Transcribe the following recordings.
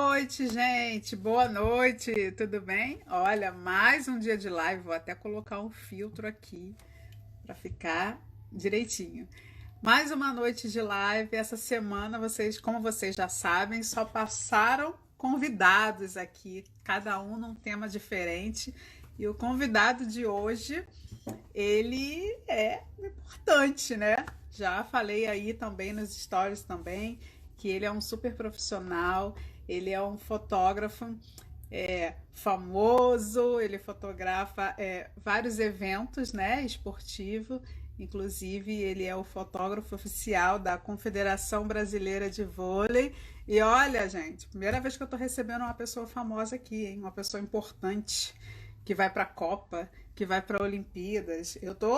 Noite, gente. Boa noite. Tudo bem? Olha, mais um dia de live. Vou até colocar um filtro aqui para ficar direitinho. Mais uma noite de live. Essa semana vocês, como vocês já sabem, só passaram convidados aqui, cada um num tema diferente. E o convidado de hoje, ele é importante, né? Já falei aí também nos stories também que ele é um super profissional, ele é um fotógrafo famoso, ele fotografa vários eventos, né, esportivo. Inclusive, ele é o fotógrafo oficial da Confederação Brasileira de Vôlei. E olha, gente, primeira vez que eu estou recebendo uma pessoa famosa aqui, hein? Uma pessoa importante que vai para a Copa, que vai para Olimpíadas. Eu tô,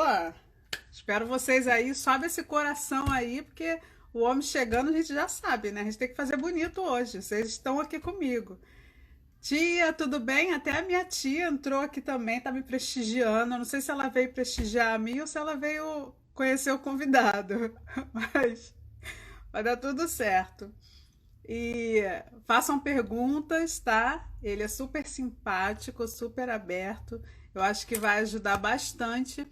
espero vocês aí, sobe esse coração aí, porque o homem chegando a gente já sabe, né? A gente tem que fazer bonito hoje. Vocês estão aqui comigo. Tia, tudo bem? Até a minha tia entrou aqui também, tá me prestigiando. Eu não sei se ela veio prestigiar a mim ou se ela veio conhecer o convidado, mas vai dar tudo certo. E façam perguntas, tá? Ele é super simpático, super aberto. Eu acho que vai ajudar bastante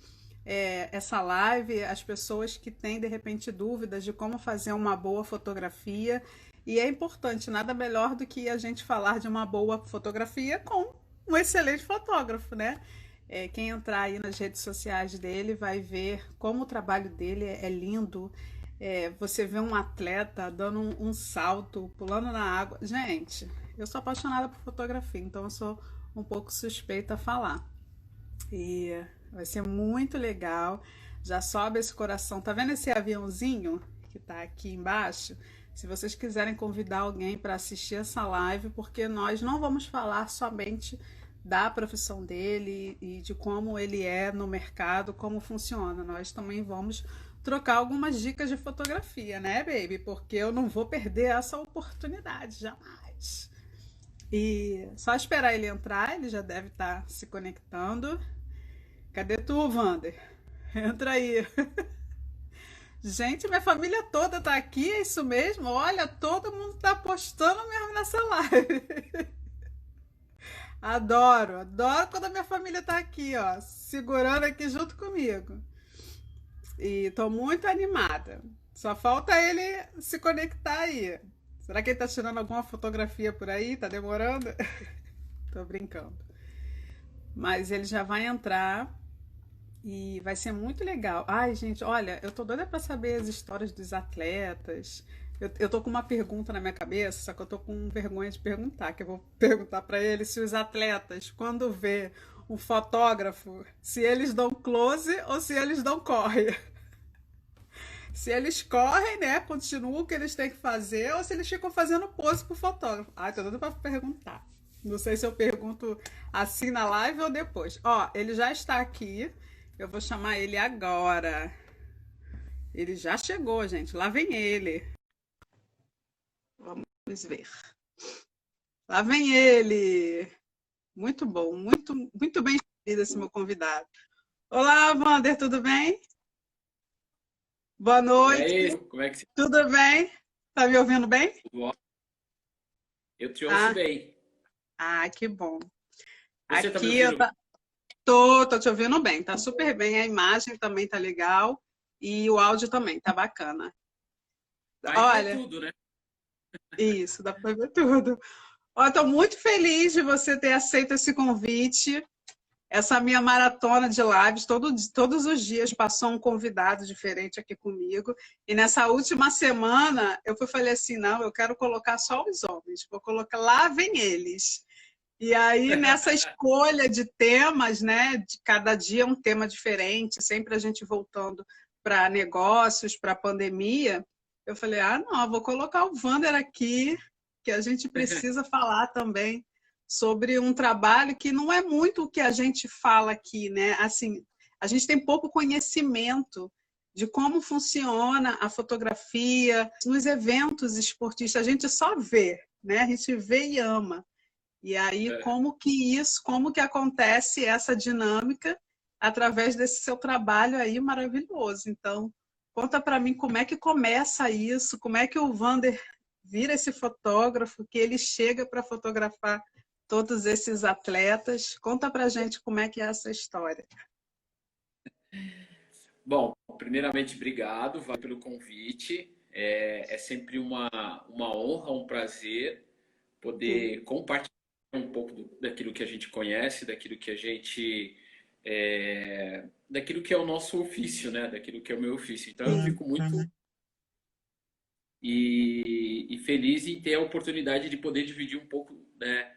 essa live, as pessoas que têm de repente dúvidas de como fazer uma boa fotografia. E é importante, nada melhor do que a gente falar de uma boa fotografia com um excelente fotógrafo, né? Quem entrar aí nas redes sociais dele vai ver como o trabalho dele é lindo. Você vê um atleta dando um salto, pulando na água. Gente, eu sou apaixonada por fotografia, então eu sou um pouco suspeita a falar. E vai ser muito legal. Já sobe esse coração. Tá vendo esse aviãozinho que tá aqui embaixo? Se vocês quiserem convidar alguém para assistir essa live, porque nós não vamos falar somente da profissão dele e de como ele é no mercado, como funciona. Nós também vamos trocar algumas dicas de fotografia, né, baby? Porque eu não vou perder essa oportunidade, jamais. E só esperar ele entrar, ele já deve estar se conectando. Cadê tu, Wander? Entra aí. Gente, minha família toda tá aqui, é isso mesmo? Olha, todo mundo tá postando mesmo nessa live. Adoro, adoro quando a minha família tá aqui, ó, segurando aqui junto comigo. E tô muito animada. Só falta ele se conectar aí. Será que ele tá tirando alguma fotografia por aí? Tá demorando? Tô brincando. Mas ele já vai entrar. E vai ser muito legal. Ai, gente, olha, eu tô doida pra saber as histórias dos atletas. Eu tô com uma pergunta na minha cabeça, só que eu tô com vergonha de perguntar, que eu vou perguntar pra ele se os atletas, quando vê um fotógrafo, se eles dão close ou se eles dão corre. Se eles correm, né, continuam o que eles têm que fazer, ou se eles ficam fazendo pose pro fotógrafo. Ai, tô doida pra perguntar. Não sei se eu pergunto assim na live ou depois. Ó, ele já está aqui. Eu vou chamar ele agora. Ele já chegou, gente. Lá vem ele. Vamos ver. Lá vem ele. Muito bom, muito bem escolhido esse meu convidado. Olá, Wander, tudo bem? Boa E noite. aí, como é que você... Tudo bem? Tá me ouvindo bem? Eu te ouço Ah, bem. que bom. Você tá me Aqui eu ouvindo? tô te ouvindo bem, tá super bem. A imagem também tá legal e o áudio também tá bacana. Aí vai Olha, tudo, né? isso, dá pra ver tudo. Ó, estou muito feliz de você ter aceito esse convite. Essa minha maratona de lives, todos os dias passou um convidado diferente aqui comigo. E nessa última semana, falei assim, não, eu quero colocar só os homens. Vou colocar, lá vem eles. E aí, nessa escolha de temas, né, de cada dia um tema diferente, sempre a gente voltando para negócios, para pandemia, eu falei, não, eu vou colocar o Wander aqui, que a gente precisa falar também sobre um trabalho que não é muito o que a gente fala aqui, né? Assim, a gente tem pouco conhecimento de como funciona a fotografia nos eventos esportistas, a gente só vê, né? A gente vê e ama. E aí, É. como que acontece essa dinâmica através desse seu trabalho aí maravilhoso. Então, conta para mim como é que começa isso, como é que o Wander vira esse fotógrafo, que ele chega para fotografar todos esses atletas. Conta pra gente como é que é essa história. Bom, primeiramente, obrigado, valeu pelo convite. É sempre uma honra, um prazer Sim. poder compartilhar um pouco daquilo que a gente conhece, daquilo que a gente, daquilo que é o nosso ofício, né? Daquilo que é o meu ofício. Então, eu Sim. fico muito e feliz em ter a oportunidade de poder dividir um pouco, né,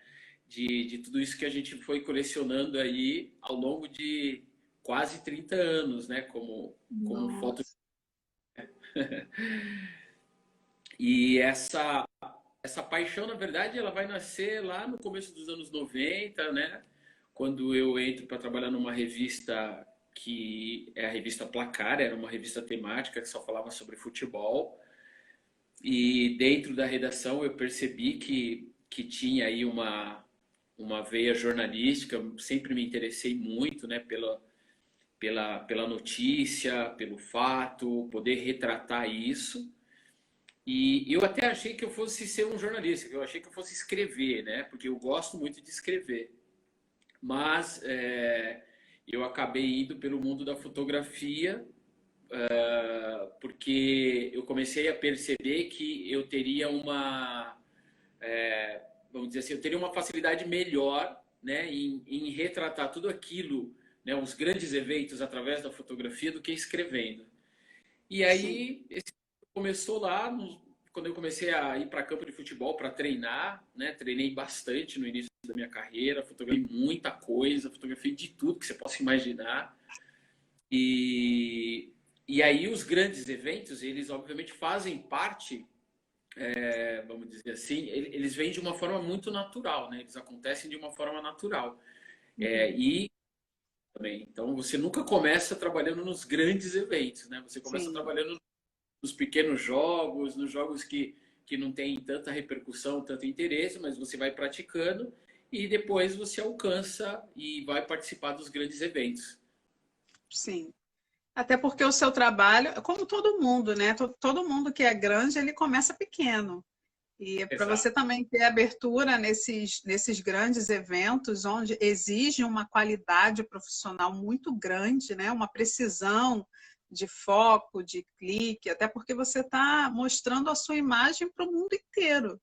de tudo isso que a gente foi colecionando aí ao longo de quase 30 anos, né? Como foto. Nossa. E essa paixão, na verdade, ela vai nascer lá no começo dos anos 90, né? Quando eu entro para trabalhar numa revista que é a revista Placar, era uma revista temática que só falava sobre futebol. E dentro da redação eu percebi que tinha aí uma veia jornalística, eu sempre me interessei muito, né, pela notícia, pelo fato, poder retratar isso. E eu até achei que eu fosse ser um jornalista, que eu achei que eu fosse escrever, né? Porque eu gosto muito de escrever. Mas eu acabei indo pelo mundo da fotografia, porque eu comecei a perceber que eu teria vamos dizer assim, eu teria uma facilidade melhor, né, em retratar tudo aquilo, né, os grandes eventos através da fotografia do que escrevendo. E Sim. aí esse começou lá quando eu comecei a ir para campo de futebol para treinar, né? Treinei bastante no início da minha carreira, fotografei muita coisa, fotografei de tudo que você possa imaginar. E, e aí os grandes eventos, eles obviamente fazem parte, vamos dizer assim, eles vêm de uma forma muito natural, né? Eles acontecem de uma forma natural. Uhum. E também, então você nunca começa trabalhando nos grandes eventos, né? Você começa Sim. trabalhando nos pequenos jogos, nos jogos que não tem tanta repercussão, tanto interesse, mas você vai praticando e depois você alcança e vai participar dos grandes eventos. Sim. Até porque o seu trabalho, como todo mundo, né? Todo mundo que é grande, ele começa pequeno. E para você Exato. também ter abertura nesses grandes eventos, onde exige uma qualidade profissional muito grande, né? Uma precisão de foco, de clique, até porque você está mostrando a sua imagem para o mundo inteiro.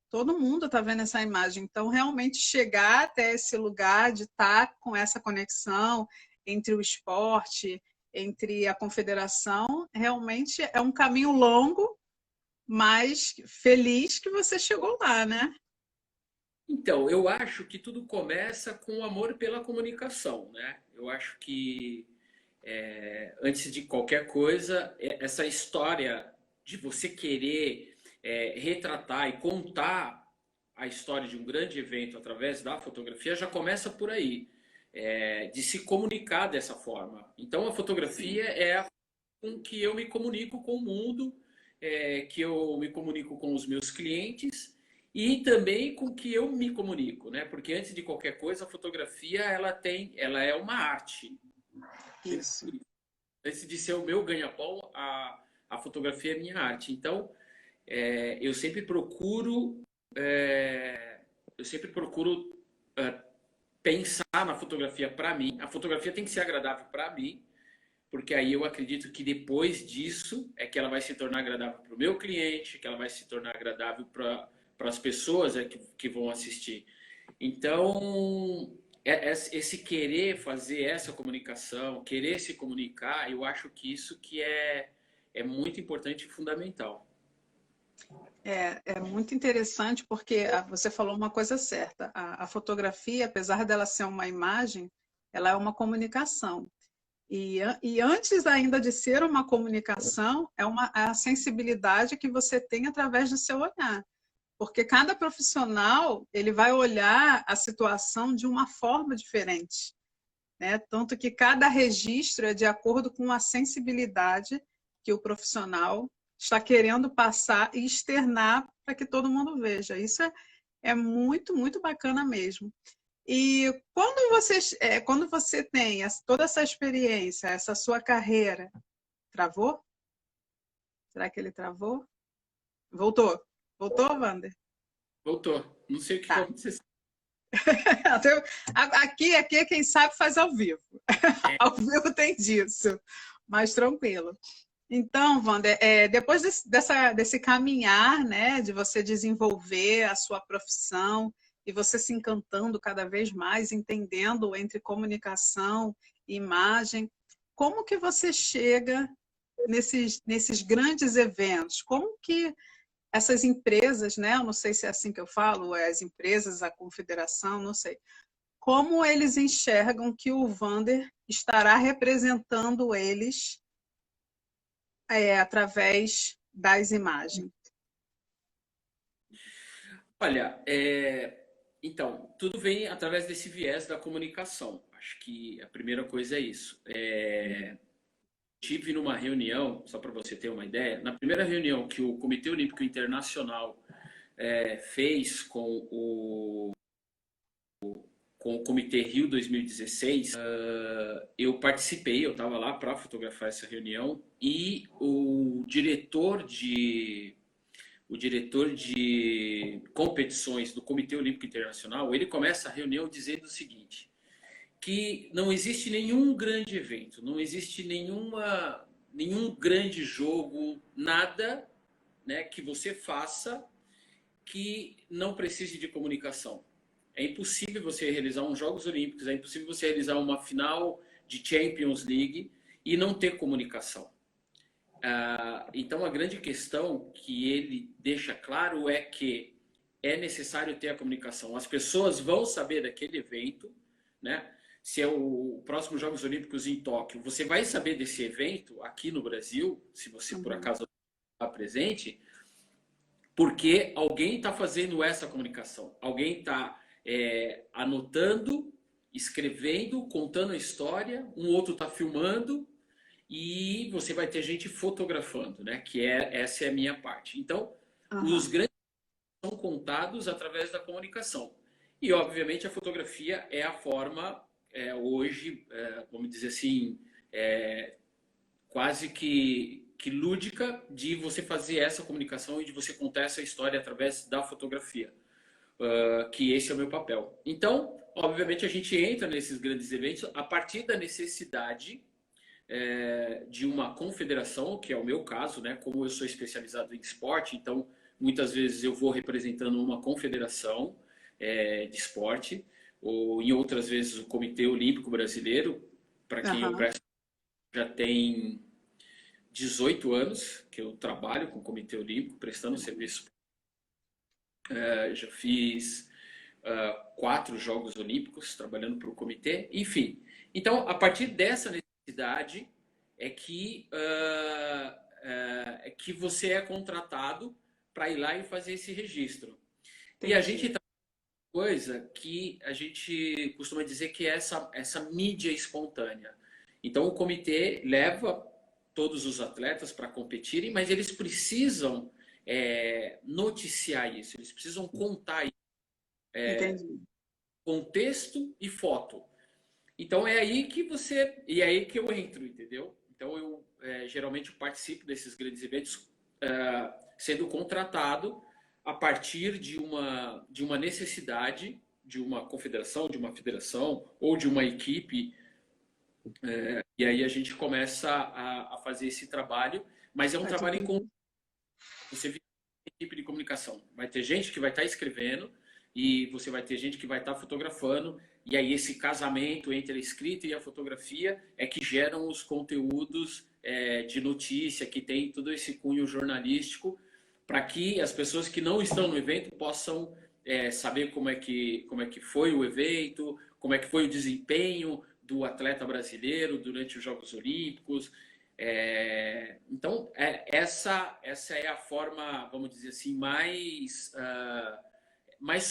Todo mundo está vendo essa imagem. Então, realmente chegar até esse lugar de estar com essa conexão entre o esporte, entre a confederação, realmente é um caminho longo, mas feliz que você chegou lá, né? Então, eu acho que tudo começa com o amor pela comunicação, né? Eu acho que antes de qualquer coisa, essa história de você querer retratar e contar a história de um grande evento através da fotografia já começa por aí, de se comunicar dessa forma. Então, a Sim, fotografia é a com que eu me comunico com o mundo, que eu me comunico com os meus clientes e também com que eu me comunico, né? Porque antes de qualquer coisa, a fotografia ela é uma arte. isso. Antes de ser o meu ganha-pão, a fotografia é minha arte. Então, eu sempre procuro, eu sempre procuro pensar na fotografia para mim. A fotografia tem que ser agradável para mim, porque aí eu acredito que depois disso é que ela vai se tornar agradável para o meu cliente, que ela vai se tornar agradável para as pessoas que vão assistir. Então, esse querer fazer essa comunicação, querer se comunicar, eu acho que isso que é muito importante e fundamental. É muito interessante porque você falou uma coisa certa. A fotografia, apesar dela ser uma imagem, ela é uma comunicação. E antes ainda de ser uma comunicação, a sensibilidade que você tem através do seu olhar. Porque cada profissional ele vai olhar a situação de uma forma diferente, né? Tanto que cada registro é de acordo com a sensibilidade que o profissional está querendo passar e externar para que todo mundo veja. Isso é muito, muito bacana mesmo. E quando você tem toda essa experiência, essa sua carreira, travou? Será que ele travou? Voltou. Voltou, Wander? Voltou. Não sei o que vai Tá. acontecer. Aqui, quem sabe faz ao vivo. Ao vivo tem disso. Mas tranquilo. Então, Wander, depois desse caminhar, né, de você desenvolver a sua profissão e você se encantando cada vez mais, entendendo entre comunicação e imagem, como que você chega nesses grandes eventos? Como que essas empresas, né, eu não sei se é assim que eu falo, as empresas, a confederação, não sei, como eles enxergam que o Wander estará representando eles através das imagens? Olha, então, tudo vem através desse viés da comunicação. Acho que a primeira coisa é isso. Tive numa reunião, só para você ter uma ideia, na primeira reunião que o Comitê Olímpico Internacional fez com o Comitê Rio 2016, eu participei, eu estava lá para fotografar essa reunião e o diretor de competições do Comitê Olímpico Internacional, ele começa a reunião dizendo o seguinte, que não existe nenhum grande evento, não existe nenhum grande jogo, nada, né, que você faça que não precise de comunicação. É impossível você realizar uns Jogos Olímpicos, é impossível você realizar uma final de Champions League e não ter comunicação. Então, a grande questão que ele deixa claro é que é necessário ter a comunicação. As pessoas vão saber daquele evento, né? Se é o próximo Jogos Olímpicos em Tóquio, você vai saber desse evento aqui no Brasil, se você por acaso está presente, porque alguém está fazendo essa comunicação. Alguém está anotando, escrevendo, contando a história, um outro está filmando e você vai ter gente fotografando, né? Essa é a minha parte. Então, os grandes são contados através da comunicação. E, obviamente, a fotografia é a forma, hoje, vamos dizer assim, quase que lúdica de você fazer essa comunicação e de você contar essa história através da fotografia. Que esse é o meu papel. Então, obviamente, a gente entra nesses grandes eventos a partir da necessidade de uma confederação, que é o meu caso, né? Como eu sou especializado em esporte, então muitas vezes eu vou representando uma confederação de esporte, ou em outras vezes o Comitê Olímpico Brasileiro, para quem eu presto, já tem 18 anos que eu trabalho com o Comitê Olímpico, prestando serviço. Já fiz 4 Jogos Olímpicos trabalhando para o comitê, enfim. Então, a partir dessa necessidade é que você é contratado para ir lá e fazer esse registro. Entendi. E a gente tá coisa que a gente costuma dizer que é essa mídia espontânea. Então, o comitê leva todos os atletas para competirem, mas eles precisam noticiar isso, eles precisam contar isso. Contexto e foto. Então é aí que eu entro, entendeu? Então eu geralmente participo desses grandes eventos sendo contratado a partir de uma necessidade de uma confederação, de uma federação ou de uma equipe. E aí a gente começa a fazer esse trabalho, mas é um trabalho em conjunto. Você vê uma equipe de comunicação. Vai ter gente que vai estar escrevendo e você vai ter gente que vai estar fotografando. E aí esse casamento entre a escrita e a fotografia é que geram os conteúdos de notícia, que tem todo esse cunho jornalístico, para que as pessoas que não estão no evento possam saber como é que foi o evento, como é que foi o desempenho do atleta brasileiro durante os Jogos Olímpicos. Então, essa é a forma, vamos dizer assim, mais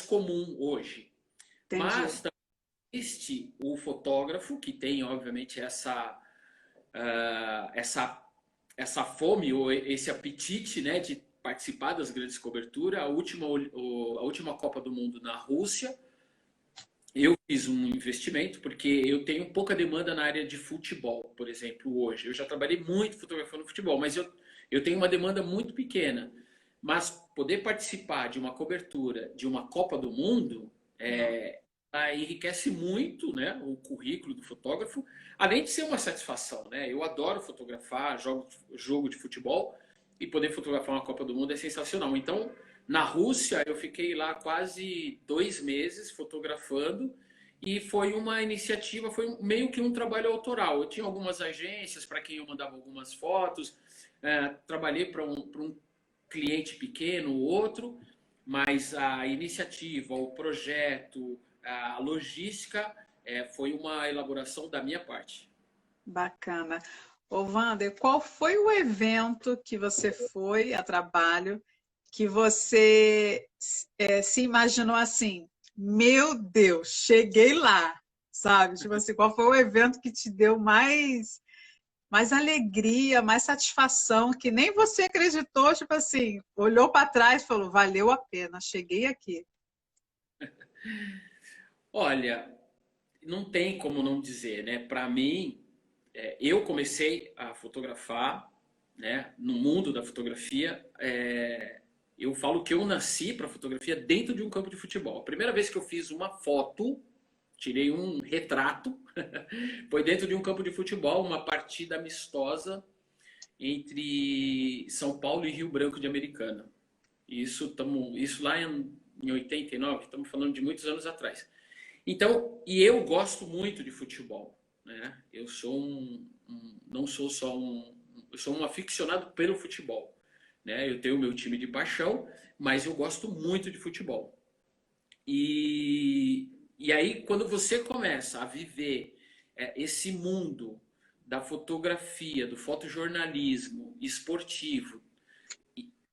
comum hoje. Entendi. Mas também existe o fotógrafo, que tem, obviamente, essa fome ou esse apetite, né, de participar das grandes coberturas. A última Copa do Mundo na Rússia, eu fiz um investimento porque eu tenho pouca demanda na área de futebol, por exemplo, hoje. Eu já trabalhei muito fotografando futebol, mas eu tenho uma demanda muito pequena. Mas poder participar de uma cobertura de uma Copa do Mundo enriquece muito, né, o currículo do fotógrafo, além de ser uma satisfação, né? Eu adoro fotografar, jogo de futebol e poder fotografar uma Copa do Mundo é sensacional. Então, na Rússia, eu fiquei lá quase 2 meses fotografando e foi uma iniciativa, foi meio que um trabalho autoral. Eu tinha algumas agências para quem eu mandava algumas fotos, trabalhei para um cliente pequeno ou outro, mas a iniciativa, o projeto, a logística foi uma elaboração da minha parte. Bacana. Ô, Wander, qual foi o evento que você foi a trabalho que você se imaginou assim? Meu Deus, cheguei lá, sabe? Tipo assim, qual foi o evento que te deu mais alegria, mais satisfação, que nem você acreditou, tipo assim, olhou para trás e falou, valeu a pena, cheguei aqui. Olha, não tem como não dizer, né? Para mim, eu comecei a fotografar, né? No mundo da fotografia, eu falo que eu nasci para fotografia dentro de um campo de futebol. A primeira vez que eu fiz uma foto, tirei um retrato, foi dentro de um campo de futebol, uma partida amistosa entre São Paulo e Rio Branco de Americana. Isso lá em 89, estamos falando de muitos anos atrás. Então, e eu gosto muito de futebol, né? Eu sou não sou só eu sou um aficionado pelo futebol, né? Eu tenho o meu time de paixão, mas eu gosto muito de futebol. E aí, quando você começa a viver esse mundo da fotografia, do fotojornalismo esportivo,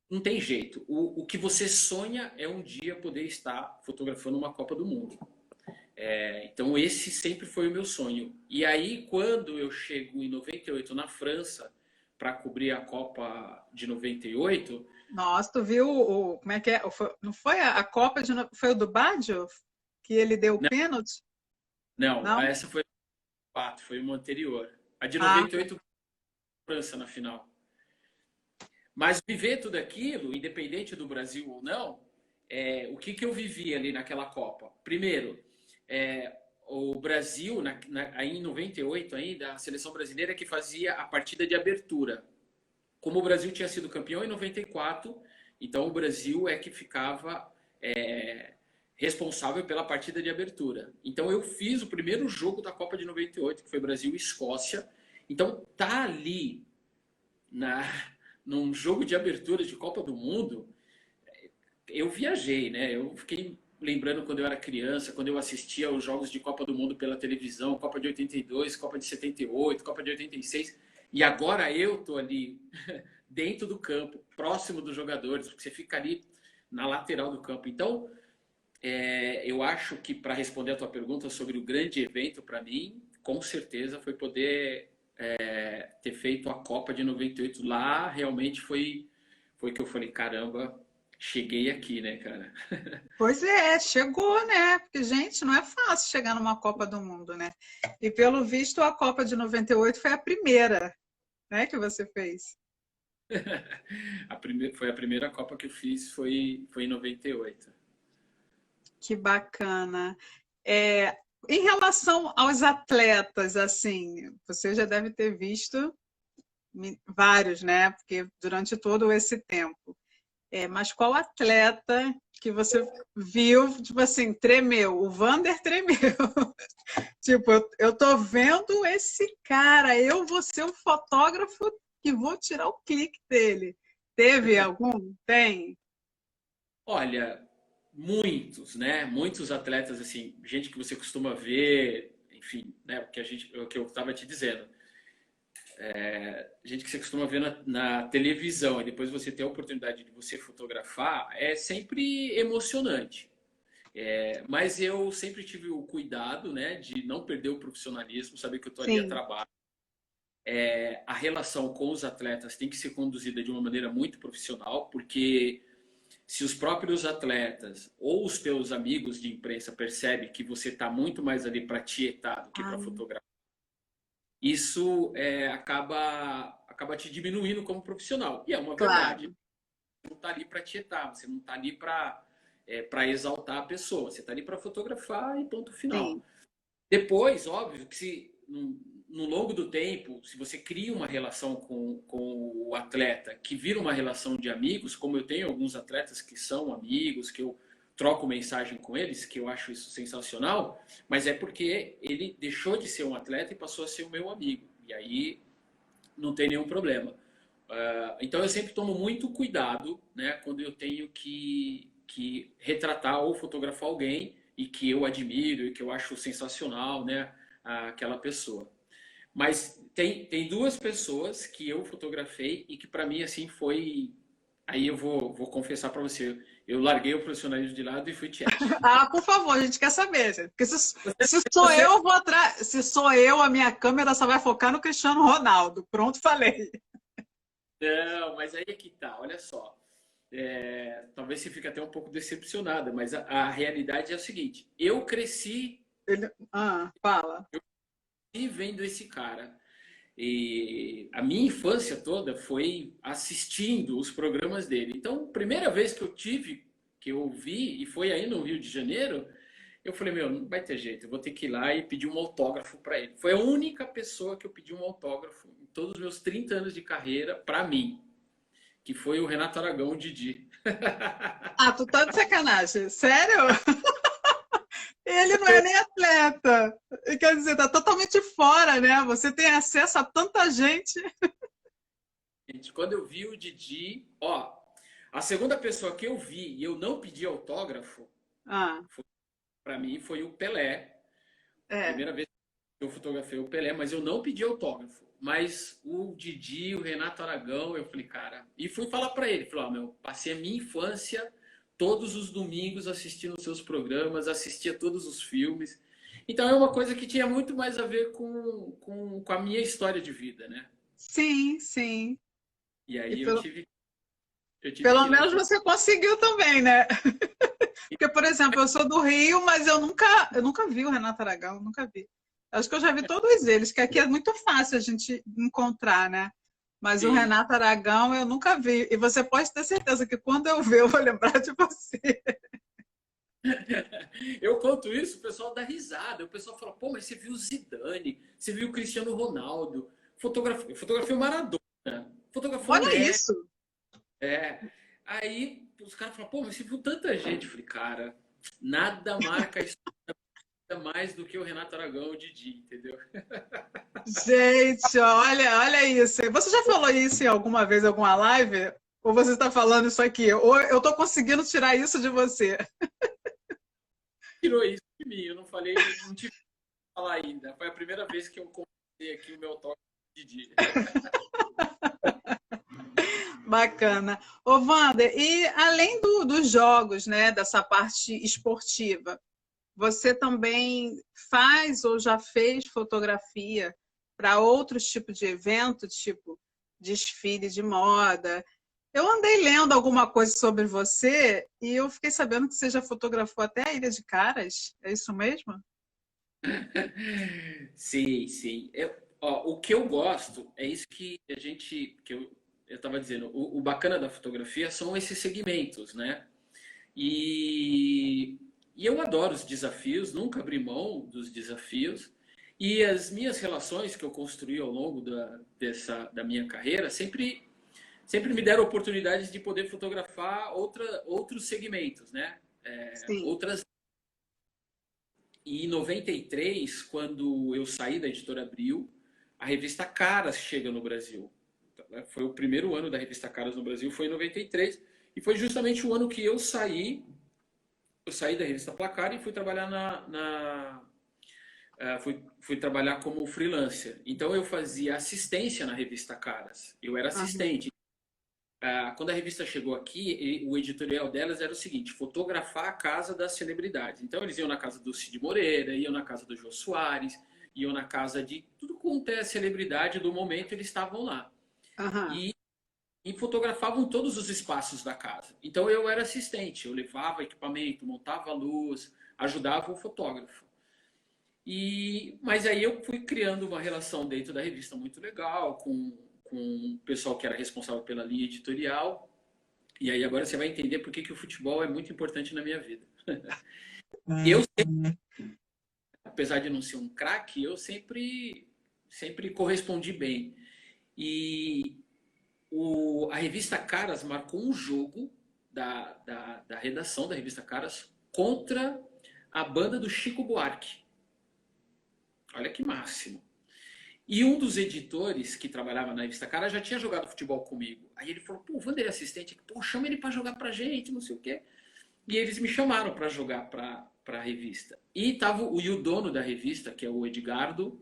não tem jeito. O que você sonha é um dia poder estar fotografando uma Copa do Mundo. Então, esse sempre foi o meu sonho. E aí, quando eu chego em 98 na França, para cobrir a Copa de 98. Nossa, tu viu como é que é? Não foi a Copa foi o do Baggio que ele deu o Não, pênalti? não, Não? essa foi a 4, foi uma anterior. A de Ah, 98, França na final. Mas viver tudo aquilo, independente do Brasil ou não, o que eu vivi ali naquela Copa? Primeiro, o Brasil, aí em 98 ainda, a seleção brasileira que fazia a partida de abertura. Como o Brasil tinha sido campeão em 94, então o Brasil é que ficava responsável pela partida de abertura. Então eu fiz o primeiro jogo da Copa de 98, que foi Brasil e Escócia. Então tá ali num jogo de abertura de Copa do Mundo, eu viajei, né? Eu fiquei lembrando quando eu era criança, quando eu assistia aos jogos de Copa do Mundo pela televisão, Copa de 82, Copa de 78, Copa de 86, e agora eu tô ali dentro do campo, próximo dos jogadores, porque você fica ali na lateral do campo. Então, eu acho que para responder a tua pergunta sobre o grande evento para mim, com certeza foi poder ter feito a Copa de 98 lá. Realmente foi que eu falei, caramba, cheguei aqui, né, cara? pois é, chegou, né? Porque, gente, não é fácil chegar numa Copa do Mundo, né? E pelo visto, a Copa de 98 foi a primeira, né, que você fez. Foi a primeira Copa que eu fiz, foi em 98. Que bacana. É, em relação aos atletas, assim, você já deve ter visto vários, né? Porque durante todo esse tempo. Mas qual atleta que você viu, tipo assim, tremeu? O Vander tremeu. Tipo, eu tô vendo esse cara, eu vou ser o fotógrafo que vou tirar o clique dele. Teve algum? Tem? Olha, muitos, né? Muitos atletas, assim, gente que você costuma ver, enfim, né? O que eu estava te dizendo. Gente que você costuma ver na televisão e depois você ter a oportunidade de você fotografar, é sempre emocionante. Mas eu sempre tive o cuidado, né, de não perder o profissionalismo, saber que eu estou ali a Sim. trabalho. A relação com os atletas tem que ser conduzida de uma maneira muito profissional, porque se os próprios atletas ou os teus amigos de imprensa percebem que você está muito mais ali para tietar do que para Ah, fotografar, isso acaba te diminuindo como profissional. E é uma claro. verdade. não está ali para tietar, você não está ali para exaltar a pessoa, você está ali para fotografar e ponto final. Sim. Depois, óbvio, que se no longo do tempo, se você cria uma relação com o atleta que vira uma relação de amigos, como eu tenho alguns atletas que são amigos, que eu troco mensagem com eles, que eu acho isso sensacional, mas é porque ele deixou de ser um atleta e passou a ser o meu amigo. E aí não tem nenhum problema. Então eu sempre tomo muito cuidado, né, quando eu tenho que retratar ou fotografar alguém e que eu admiro e que eu acho sensacional, né, aquela pessoa. Mas tem duas pessoas que eu fotografei e que para mim assim foi. Aí eu vou confessar para você, eu larguei o profissionalismo de lado e fui tieto. Ah, por favor, a gente quer saber, gente. Porque se sou Você... eu, eu vou atrás. Se sou eu, a minha câmera só vai focar no Cristiano Ronaldo. Pronto, falei. Não, mas aí é que tá, olha só. Talvez você fique até um pouco decepcionada, mas a realidade é o seguinte: eu cresci Fala. vendo esse cara. E a minha infância toda foi assistindo os programas dele. Então, a primeira vez que eu vi, e foi aí no Rio de Janeiro, eu falei, meu, não vai ter jeito, eu vou ter que ir lá e pedir um autógrafo para ele. Foi a única pessoa que eu pedi um autógrafo em todos os meus 30 anos de carreira para mim, que foi o Renato Aragão, o Didi. Ah, tu tá de sacanagem. Sério? Ele não é nem atleta. Quer dizer, tá totalmente fora, né? Você tem acesso a tanta gente. Gente, quando eu vi o Didi, ó, a segunda pessoa que eu vi e eu não pedi autógrafo, Ah, para mim foi o Pelé. é. Primeira vez que eu fotografei o Pelé, mas eu não pedi autógrafo. Mas o Didi, o Renato Aragão, eu falei, cara, e fui falar para ele, falei, ó, meu, passei a minha infância todos os domingos assistindo os seus programas, assistia todos os filmes. Então é uma coisa que tinha muito mais a ver com a minha história de vida, né? Sim, sim. E E aí eu tive que pelo ir lá. menos você conseguiu também, né? Porque, por exemplo, eu sou do Rio, mas eu nunca vi o Renato Aragão, nunca vi. Acho que eu já vi todos eles, que aqui é muito fácil a gente encontrar, né? Mas o Sim. Renato Aragão eu nunca vi. E você pode ter certeza que quando eu ver, eu vou lembrar de você. Eu conto isso, o pessoal dá risada. O pessoal fala, pô, mas você viu o Zidane, você viu o Cristiano Ronaldo, fotografei o Maradona, fotografou o Olha Messi. isso. É. Aí os caras falam, pô, mas você viu tanta gente. Eu falei, cara, nada marca a história mais do que o Renato Aragão, o Didi, entendeu? Gente, olha isso. Você já falou isso em alguma vez, em alguma live? Ou você está falando isso aqui? Ou eu estou conseguindo tirar isso de você? Tirou isso de mim, eu não falei, não tive que falar ainda. Foi a primeira vez que eu comentei aqui o meu toque de Didi. Bacana. Ô, Wander, e além dos jogos, né, dessa parte esportiva, você também faz ou já fez fotografia para outros tipos de evento, tipo desfile de moda? Eu andei lendo alguma coisa sobre você e eu fiquei sabendo que você já fotografou até a Ilha de Caras. É isso mesmo? Sim, sim. Ó, o que eu gosto é isso que eu estava dizendo. O bacana da fotografia são esses segmentos, né? E, e eu adoro os desafios, nunca abri mão dos desafios. E as minhas relações que eu construí ao longo da minha carreira sempre me deram oportunidades de poder fotografar outros segmentos, né? Sim. Outras. E em 93, quando eu saí da editora Abril, a revista Caras chega no Brasil. Foi o primeiro ano da revista Caras no Brasil, foi em 93. E foi justamente o ano que eu saí da revista Placar e fui trabalhar fui trabalhar como freelancer. Então eu fazia assistência na revista Caras. Eu era Aham. assistente. Quando a revista chegou aqui, o editorial delas era o seguinte: fotografar a casa das celebridades. Então eles iam na casa do Cid Moreira, iam na casa do Jô Soares, iam na casa de tudo quanto é celebridade do momento, eles estavam lá. Aham. E, e fotografavam todos os espaços da casa. Então eu era assistente, eu levava equipamento, montava luz, ajudava o fotógrafo. Mas aí eu fui criando uma relação dentro da revista muito legal com o pessoal que era responsável pela linha editorial. E aí agora você vai entender por que que o futebol é muito importante na minha vida. Eu, Uhum. apesar de não ser um craque, eu sempre correspondi bem. E a revista Caras marcou um jogo da redação da revista Caras contra a banda do Chico Buarque. Olha que máximo. E um dos editores que trabalhava na revista Caras já tinha jogado futebol comigo. Aí ele falou, pô, o Vander é assistente, pô, chama ele para jogar pra gente, não sei o quê. E eles me chamaram para jogar para a revista. E o dono da revista, que é o Edgardo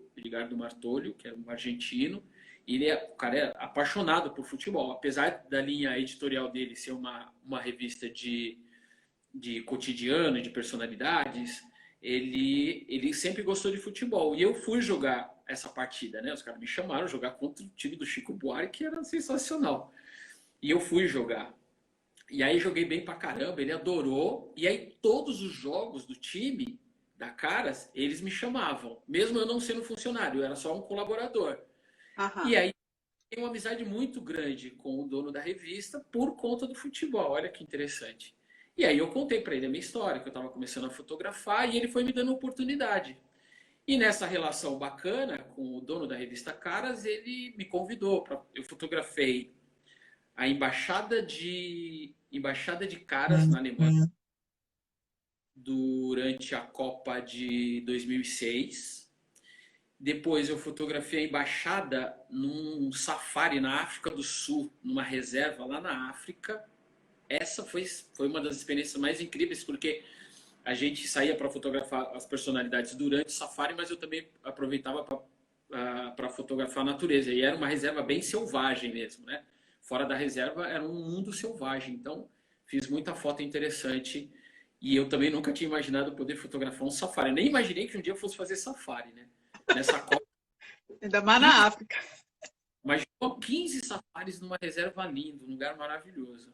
Martolio, que é um argentino, o cara é apaixonado por futebol. Apesar da linha editorial dele ser uma revista de cotidiano, de personalidades, ele sempre gostou de futebol. E eu fui jogar essa partida, né? Os caras me chamaram jogar contra o time do Chico Buarque, que era sensacional. E eu fui jogar. E aí joguei bem pra caramba, ele adorou. E aí todos os jogos do time, da Caras, eles me chamavam. Mesmo eu não sendo funcionário, eu era só um colaborador. E Aham. aí tenho uma amizade muito grande com o dono da revista por conta do futebol. Olha que interessante. E aí eu contei para ele a minha história, que eu estava começando a fotografar, e ele foi me dando oportunidade. E nessa relação bacana com o dono da revista Caras, ele me convidou para eu fotografei a embaixada de Caras na Alemanha Uhum. durante a Copa de 2006. Depois eu fotografei a embaixada num safari na África do Sul, numa reserva lá na África. Essa foi uma das experiências mais incríveis, porque a gente saía para fotografar as personalidades durante o safari, mas eu também aproveitava para fotografar a natureza. E era uma reserva bem selvagem mesmo, né? Fora da reserva era um mundo selvagem. Então, fiz muita foto interessante. E eu também nunca tinha imaginado poder fotografar um safari. Eu nem imaginei que um dia eu fosse fazer safari, né? Nessa Copa, Ainda mais na 15, África. imaginou 15 safaris numa reserva linda, um lugar maravilhoso.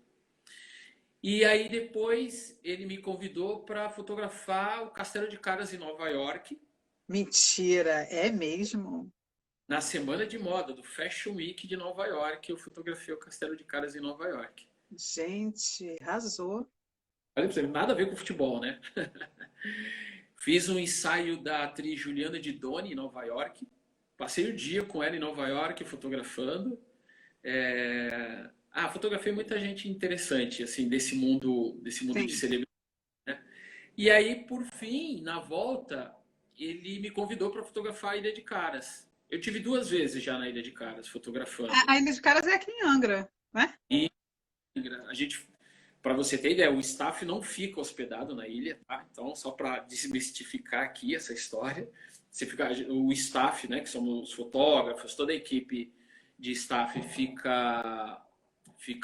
E aí depois ele me convidou para fotografar o Castelo de Caras em Nova York, Mentira, é mesmo? na semana de moda do Fashion Week de Nova York. Eu fotografei o Castelo de Caras em Nova York. Gente, arrasou. Olha pra você, nada a ver com futebol, né? Fiz um ensaio da atriz Juliana de Doni em Nova York. Passei o dia com ela em Nova York fotografando. Fotografei muita gente interessante, assim, desse mundo de Sim. celebridade. E aí, por fim, na volta, ele me convidou para fotografar a Ilha de Caras. Eu tive 2 vezes já na Ilha de Caras fotografando. A Ilha de Caras é aqui em Angra, né? E a gente, para você ter ideia, o staff não fica hospedado na ilha, tá? Então, só para desmistificar aqui essa história, o staff, né, que somos os fotógrafos, toda a equipe de staff fica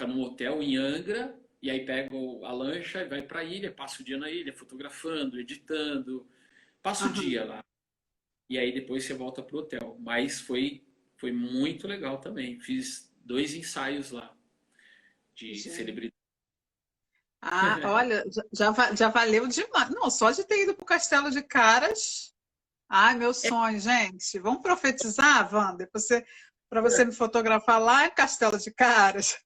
num hotel em Angra, e aí pega a lancha e vai para a ilha, passa o dia na ilha, fotografando, editando, passa o Aham. dia lá. E aí depois você volta pro hotel. Mas foi muito legal também. Fiz 2 ensaios lá de Gente. celebridade. Ah, olha, já valeu demais. Não, só de ter ido para o Castelo de Caras. Ai, meu sonho, gente. Vamos profetizar, Wander, para você me fotografar lá em Castelo de Caras.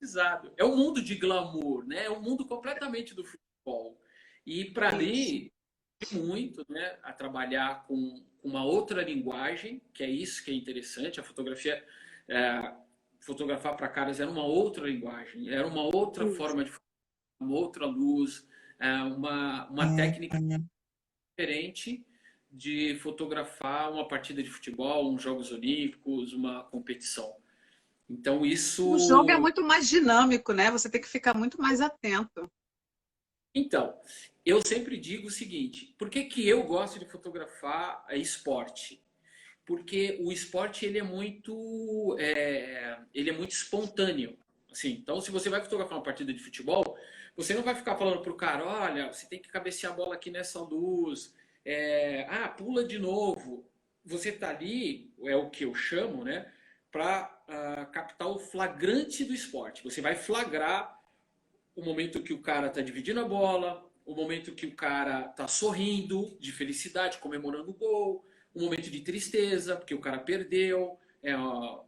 Exato. É um mundo de glamour, né? É um mundo completamente do futebol. E para Isso. mim, muito, né, a trabalhar com uma outra linguagem, que é isso que é interessante. A fotografia, é, fotografar para caras era uma outra linguagem, era uma outra Isso. forma de uma outra luz, uma técnica diferente de fotografar uma partida de futebol, uns Jogos Olímpicos, uma competição. Então O jogo é isso, muito mais dinâmico, né? Você tem que ficar muito mais atento. então, eu sempre digo o seguinte: por que que eu gosto de fotografar esporte? Porque o esporte ele é muito espontâneo. Assim, então, se você vai fotografar uma partida de futebol, você não vai ficar falando pro cara, olha, você tem que cabecear a bola aqui nessa luz, pula de novo. Você tá ali, é o que eu chamo, né, para captar o flagrante do esporte. Você vai flagrar o momento que o cara tá dividindo a bola, o momento que o cara tá sorrindo de felicidade, comemorando o gol, o momento de tristeza, porque o cara perdeu,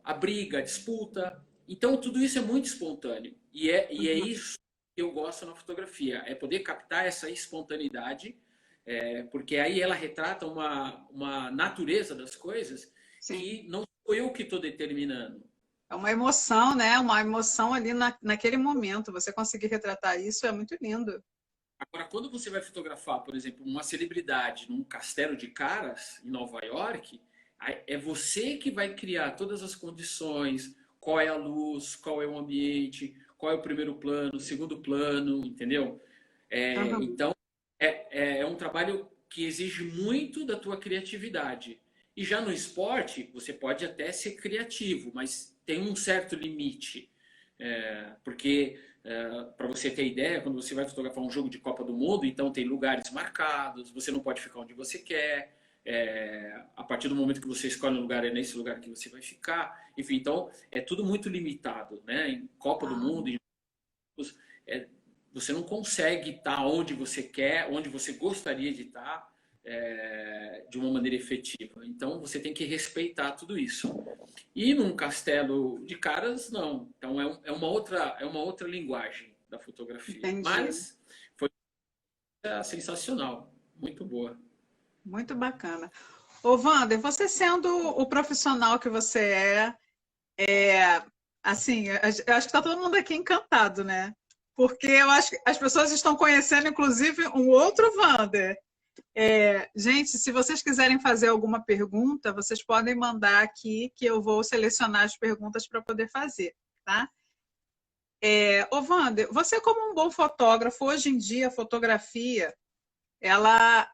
a briga, a disputa. Então, tudo isso é muito espontâneo. E é isso que eu gosto na fotografia, é poder captar essa espontaneidade, porque aí ela retrata uma natureza das coisas Sim. que não sou eu que estou determinando. É uma emoção, né? Uma emoção ali naquele momento. Você conseguir retratar isso é muito lindo. Agora, quando você vai fotografar, por exemplo, uma celebridade num castelo de caras em Nova York, é você que vai criar todas as condições, qual é a luz, qual é o ambiente, qual é o primeiro plano, o segundo plano, entendeu? Aham. Então, é um trabalho que exige muito da tua criatividade. E já no esporte, você pode até ser criativo, mas tem um certo limite. Porque, para você ter ideia, quando você vai fotografar um jogo de Copa do Mundo, então tem lugares marcados, você não pode ficar onde você quer. A partir do momento que você escolhe um lugar, é nesse lugar que você vai ficar. Enfim, então é tudo muito limitado, né? Em Copa do Ah, Mundo, é, você não consegue estar onde você quer, onde você gostaria de estar, de uma maneira efetiva. Então você tem que respeitar tudo isso. E num castelo de caras, não. Então é uma outra linguagem da fotografia. entendi. Mas foi sensacional, muito boa. Muito bacana. Ô, Wander, você sendo o profissional que você assim, eu acho que está todo mundo aqui encantado, né? Porque eu acho que as pessoas estão conhecendo, inclusive, um outro Wander. Gente, se vocês quiserem fazer alguma pergunta, vocês podem mandar aqui que eu vou selecionar as perguntas para poder fazer, tá? Ô, Wander, você como um bom fotógrafo, hoje em dia a fotografia, ela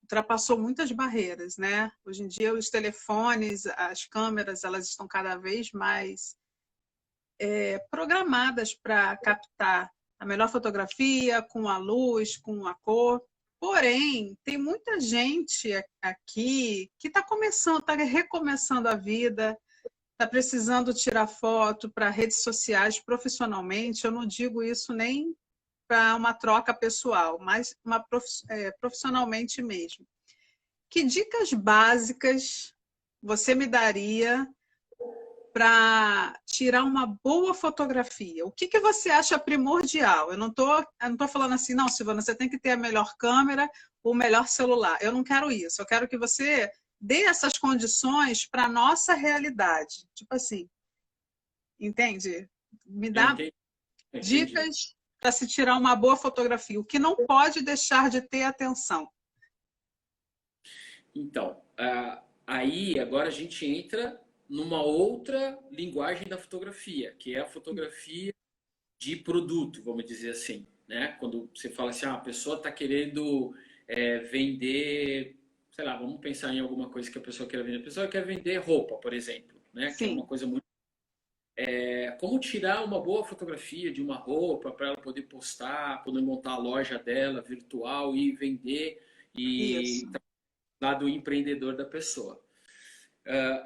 ultrapassou muitas barreiras, né? Hoje em dia os telefones, as câmeras, elas estão cada vez mais programadas para captar a melhor fotografia, com a luz, com a cor. Porém, tem muita gente aqui que está começando, está recomeçando a vida, está precisando tirar foto para redes sociais profissionalmente. Eu não digo isso nem para uma troca pessoal, mas profissionalmente mesmo. Que dicas básicas você me daria para tirar uma boa fotografia? O que você acha primordial? Eu não tô falando assim, não, Silvana, você tem que ter a melhor câmera, o melhor celular. Eu não quero isso. Eu quero que você dê essas condições para a nossa realidade. Tipo assim, entende? Me Eu dá entendi. Entendi. dicas para se tirar uma boa fotografia. O que não pode deixar de ter atenção. Então, aí agora a gente entra numa outra linguagem da fotografia, que é a fotografia de produto, vamos dizer assim, né? Quando você fala assim, a pessoa está querendo vender, sei lá, vamos pensar em alguma coisa que a pessoa quer vender. A pessoa quer vender roupa, por exemplo, né? Que é uma Sim, coisa muito. Como tirar uma boa fotografia de uma roupa para ela poder postar, poder montar a loja dela virtual e vender e isso. lá do empreendedor da pessoa.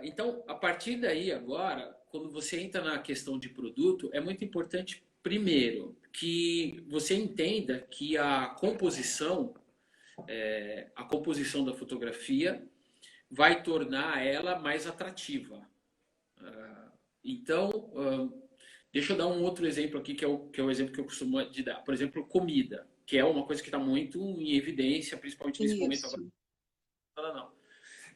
Então, a partir daí, agora, quando você entra na questão de produto, é muito importante, primeiro, que você entenda que a composição da fotografia vai tornar ela mais atrativa. Então, deixa eu dar um outro exemplo aqui, que é o exemplo que eu costumo de dar. Por exemplo, comida, que é uma coisa que está muito em evidência, principalmente nesse momento agora. Isso. Não, não.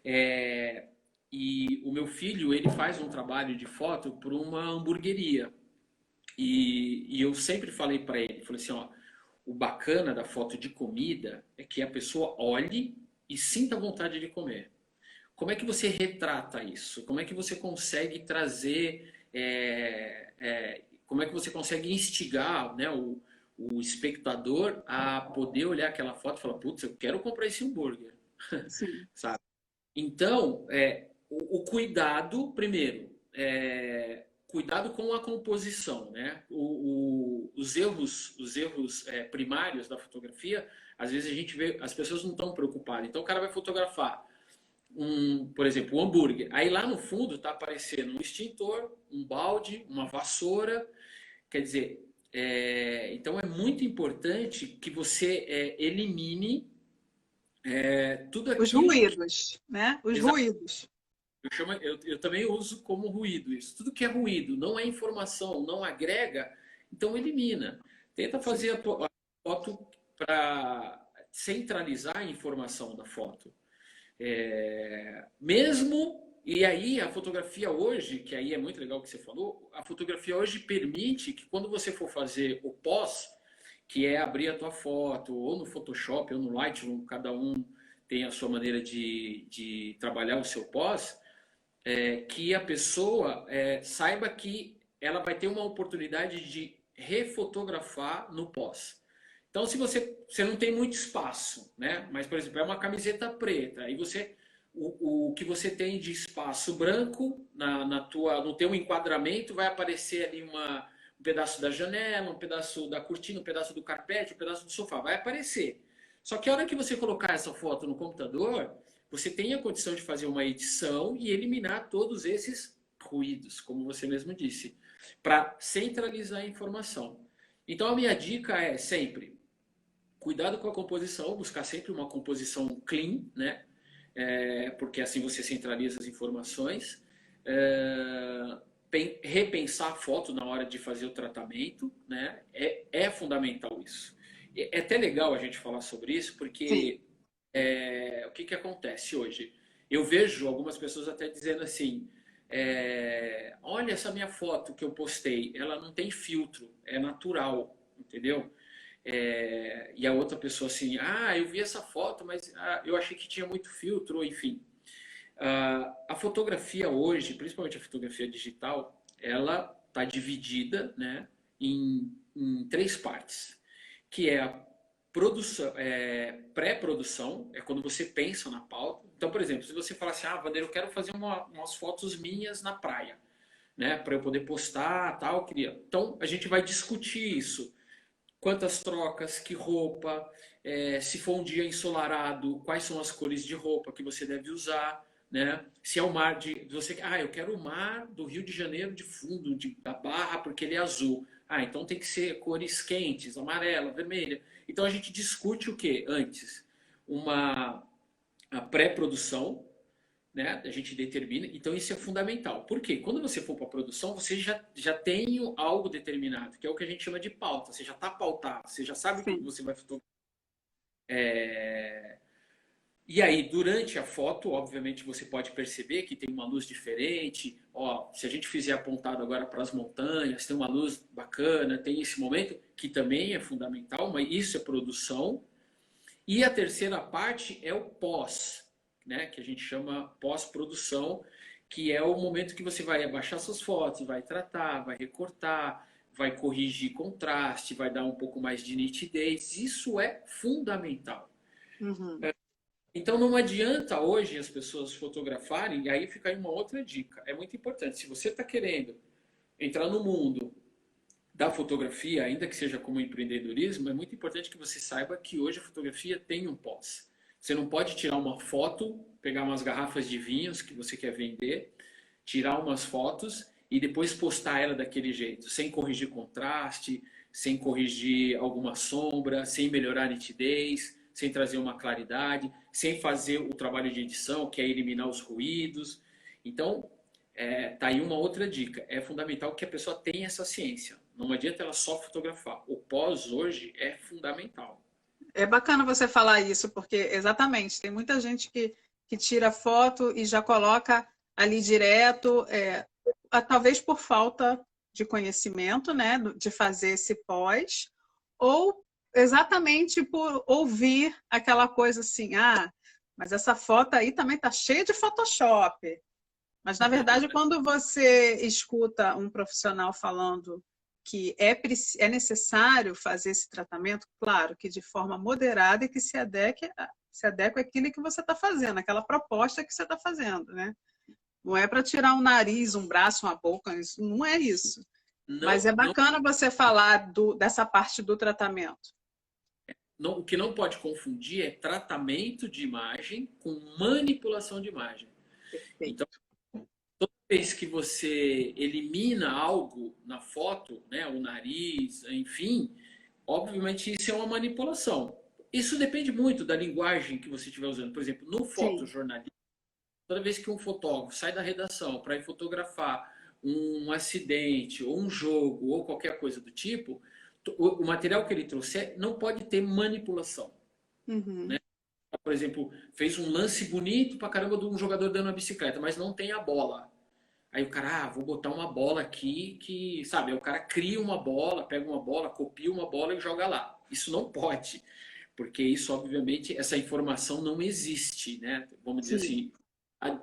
É, e o meu filho, ele faz um trabalho de foto para uma hamburgueria. E eu sempre falei para ele, falei assim, ó, o bacana da foto de comida é que a pessoa olhe e sinta vontade de comer. Como é que você retrata isso? Como é que você consegue trazer, como é que você consegue instigar, né, o espectador a poder olhar aquela foto e falar, putz, eu quero comprar esse hambúrguer, Sim. sabe? Então, o cuidado, primeiro, cuidado com a composição, né? Os erros primários da fotografia, às vezes a gente vê, as pessoas não estão preocupadas. Então, o cara vai fotografar por exemplo, um hambúrguer. Aí lá no fundo está aparecendo um extintor, um balde, uma vassoura. Quer dizer, então é muito importante que você elimine tudo Os aquilo que ruídos, né? Os ruídos. eu também uso como ruído isso. Tudo que é ruído, não é informação, não agrega, então elimina. Tenta fazer a foto para centralizar a informação da foto. Mesmo, e aí a fotografia hoje, que aí é muito legal o que você falou, a fotografia hoje permite que quando você for fazer o pós, que é abrir a tua foto, ou no Photoshop, ou no Lightroom, cada um tem a sua maneira de trabalhar o seu pós, que a pessoa saiba que ela vai ter uma oportunidade de refotografar no pós. Então, se você não tem muito espaço, né? Mas, por exemplo, é uma camiseta preta, aí o que você tem de espaço branco no teu enquadramento vai aparecer ali um pedaço da janela, um pedaço da cortina, um pedaço do carpete, um pedaço do sofá, vai aparecer. Só que a hora que você colocar essa foto no computador, você tem a condição de fazer uma edição e eliminar todos esses ruídos, como você mesmo disse, para centralizar a informação. Então, a minha dica é sempre cuidado com a composição, buscar sempre uma composição clean, né? Porque assim você centraliza as informações. Repensar a foto na hora de fazer o tratamento, né? É fundamental isso. É até legal a gente falar sobre isso, porque o que acontece hoje? Eu vejo algumas pessoas até dizendo assim, olha essa minha foto que eu postei, ela não tem filtro, é natural, entendeu? E a outra pessoa assim, eu vi essa foto, mas eu achei que tinha muito filtro, enfim. A fotografia hoje, principalmente a fotografia digital, ela está dividida, né, em três partes, que é a produção, pré-produção, é quando você pensa na pauta. Então, por exemplo, se você falar assim, Vander, eu quero fazer umas fotos minhas na praia, né, para eu poder postar, tal, queria. Então, a gente vai discutir isso. Quantas trocas, que roupa, se for um dia ensolarado, quais são as cores de roupa que você deve usar, né? Se é o mar de você, eu quero o mar do Rio de Janeiro de fundo, da Barra, porque ele é azul. Então tem que ser cores quentes, amarela, vermelha. Então a gente discute o que antes? A pré-produção, né? A gente determina. Então isso é fundamental. Por quê? Quando você for para a produção, você já tem algo determinado, que é o que a gente chama de pauta. Você já está pautado, você já sabe o que Sim. você vai fotografar. E aí, durante a foto, obviamente, você pode perceber que tem uma luz diferente. Se a gente fizer apontado agora para as montanhas, tem uma luz bacana, tem esse momento que também é fundamental, mas isso é produção. E a terceira parte é o pós, né? Que a gente chama pós-produção, que é o momento que você vai abaixar suas fotos, vai tratar, vai recortar, vai corrigir contraste, vai dar um pouco mais de nitidez. Isso é fundamental. Uhum. Então não adianta hoje as pessoas fotografarem, e aí fica aí uma outra dica. É muito importante. Se você está querendo entrar no mundo da fotografia, ainda que seja como empreendedorismo, é muito importante que você saiba que hoje a fotografia tem um pós. Você não pode tirar uma foto, pegar umas garrafas de vinhos que você quer vender, tirar umas fotos e depois postar ela daquele jeito, sem corrigir contraste, sem corrigir alguma sombra, sem melhorar a nitidez, sem trazer uma claridade, sem fazer o trabalho de edição, que é eliminar os ruídos. Então, tá aí uma outra dica. É fundamental que a pessoa tenha essa ciência. Não adianta ela só fotografar. O pós hoje é fundamental. É bacana você falar isso, porque exatamente, tem muita gente que tira foto e já coloca ali direto, talvez por falta de conhecimento, né, de fazer esse pós, ou exatamente por ouvir aquela coisa assim, mas essa foto aí também está cheia de Photoshop. Mas, na verdade, quando você escuta um profissional falando que é necessário fazer esse tratamento, claro, que de forma moderada e que se adeque àquilo que você está fazendo, aquela proposta que você está fazendo, né? Não é para tirar um nariz, um braço, uma boca, isso não é isso. Mas é Não, não, bacana você falar dessa parte do tratamento. não, o que não pode confundir é tratamento de imagem com manipulação de imagem. Então, Perfeito. toda vez que você elimina algo na foto, né, o nariz, enfim, obviamente isso é uma manipulação. Isso depende muito da linguagem que você estiver usando. Por exemplo, no Sim. fotojornalismo, Toda vez que um fotógrafo sai da redação para ir fotografar um acidente, ou um jogo, ou qualquer coisa do tipo, o material que ele trouxer não pode ter manipulação. Uhum. Né? Por exemplo, fez um lance bonito pra caramba de um jogador dando uma bicicleta, mas não tem a bola. Aí o cara, vou botar uma bola aqui que, sabe, o cara cria uma bola, pega uma bola, copia uma bola e joga lá. Isso não pode, porque isso, obviamente, essa informação não existe, né? Vamos dizer Sim, assim,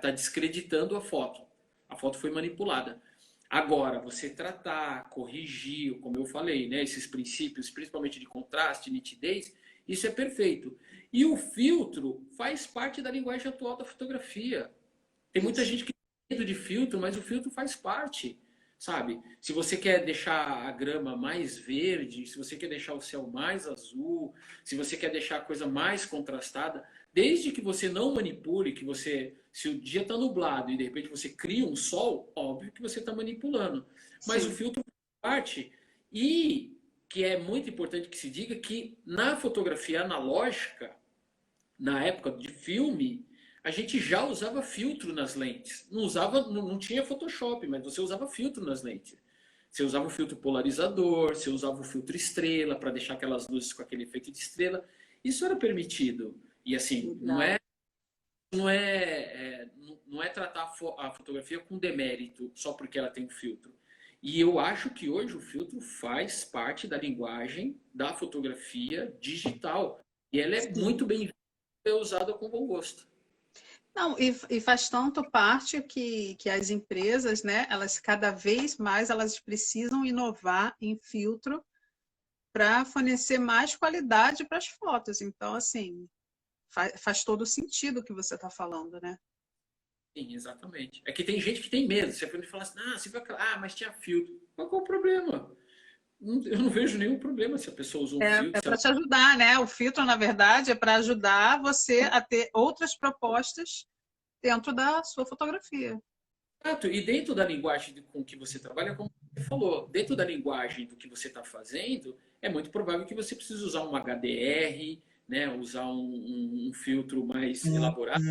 tá descreditando a foto. A foto foi manipulada. Agora, você tratar, corrigir, como eu falei, né, esses princípios, principalmente de contraste, nitidez, isso é perfeito. E o filtro faz parte da linguagem atual da fotografia. Tem muita isso. gente que tem medo de filtro, mas o filtro faz parte, sabe? Se você quer deixar a grama mais verde, se você quer deixar o céu mais azul, se você quer deixar a coisa mais contrastada, desde que você não manipule, que você, se o dia está nublado e de repente você cria um sol, óbvio que você está manipulando. Mas o Sim, filtro faz parte. E que é muito importante que se diga que na fotografia analógica, na época de filme, a gente já usava filtro nas lentes. Não usava, não tinha Photoshop, mas você usava filtro nas lentes. Você usava o filtro polarizador, você usava o filtro estrela para deixar aquelas luzes com aquele efeito de estrela. Isso era permitido. E assim, legal. não é tratar a fotografia com demérito só porque ela tem um filtro. E eu acho que hoje o filtro faz parte da linguagem da fotografia digital. E ela é Sim. muito bem ser usada com bom gosto. Não, e faz tanto parte que as empresas, né, elas cada vez mais elas precisam inovar em filtro para fornecer mais qualidade para as fotos. Então, assim, faz todo sentido o que você está falando, né? Sim, exatamente. É que tem gente que tem medo. Você pode falar assim, você vai, mas tinha filtro. Qual é o problema? Eu não vejo nenhum problema se a pessoa usa um É filtro. para te ajudar, né? O filtro, na verdade, é para ajudar você a ter outras propostas dentro da sua fotografia. Exato. E dentro da linguagem com que você trabalha, como você falou, dentro da linguagem do que você está fazendo, é muito provável que você precise usar um HDR, né? Usar um filtro mais elaborado.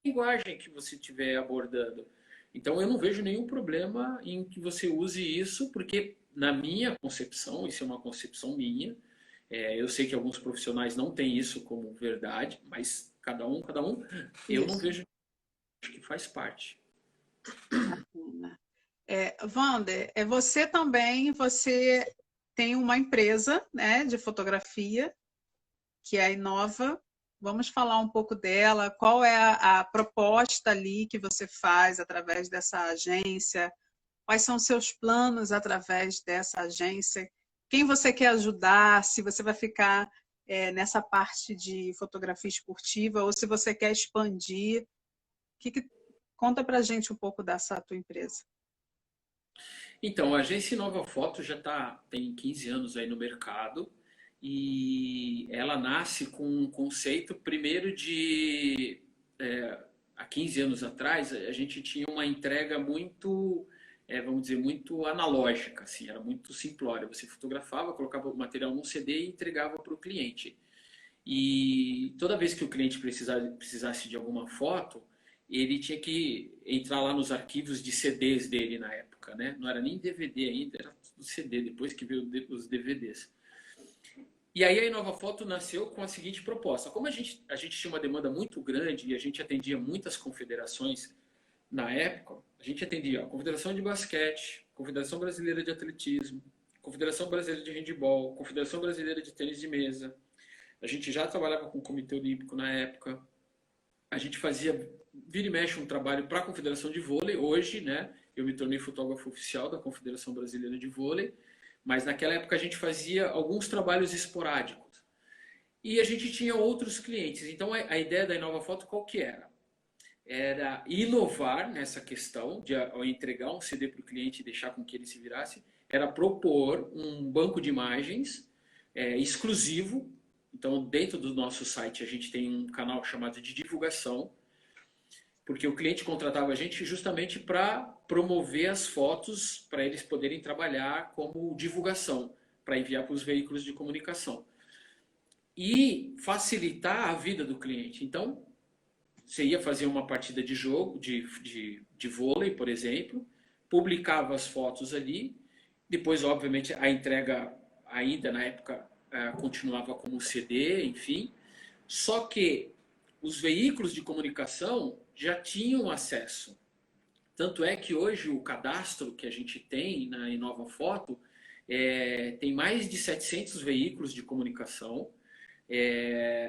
Linguagem que você estiver abordando. Então, eu não vejo nenhum problema em que você use isso, porque, na minha concepção, isso é uma concepção minha, eu sei que alguns profissionais não têm isso como verdade, mas cada um, eu não Isso, vejo que faz parte. bacana. Wander, você também, você tem uma empresa, né, de fotografia, que é a Inova. Vamos falar um pouco dela, qual é a proposta ali que você faz através dessa agência, quais são os seus planos através dessa agência, quem você quer ajudar, se você vai ficar nessa parte de fotografia esportiva ou se você quer expandir. Conta pra gente um pouco dessa tua empresa. Então, a agência Nova Foto tem 15 anos aí no mercado e ela nasce com um conceito, primeiro há 15 anos atrás, a gente tinha uma entrega muito, vamos dizer, muito analógica, assim, era muito simplória. Você fotografava, colocava o material num CD e entregava para o cliente. E toda vez que o cliente precisasse de alguma foto, ele tinha que entrar lá nos arquivos de CDs dele na época, né? Não era nem DVD ainda, era tudo CD, depois que veio os DVDs. E aí a Inova Foto nasceu com a seguinte proposta. Como a gente tinha uma demanda muito grande e a gente atendia muitas confederações na época, a gente atendia a Confederação de Basquete, Confederação Brasileira de Atletismo, Confederação Brasileira de Handebol, Confederação Brasileira de Tênis de Mesa. A gente já trabalhava com o Comitê Olímpico na época. A gente fazia, vira e mexe, um trabalho para a Confederação de Vôlei. Hoje, né, eu me tornei fotógrafo oficial da Confederação Brasileira de Vôlei. Mas naquela época a gente fazia alguns trabalhos esporádicos. E a gente tinha outros clientes. Então a ideia da Inova Foto qual que era? Era inovar nessa questão de, ao entregar um CD para o cliente e deixar com que ele se virasse, era propor um banco de imagens exclusivo. Então, dentro do nosso site, a gente tem um canal chamado de divulgação, porque o cliente contratava a gente justamente para promover as fotos, para eles poderem trabalhar como divulgação, para enviar para os veículos de comunicação. E facilitar a vida do cliente. Então, você ia fazer uma partida de jogo, de vôlei, por exemplo, publicava as fotos ali, depois, obviamente, a entrega ainda na época continuava como CD, enfim, só que os veículos de comunicação já tinham acesso. Tanto é que hoje o cadastro que a gente tem na Inova Foto tem mais de 700 veículos de comunicação.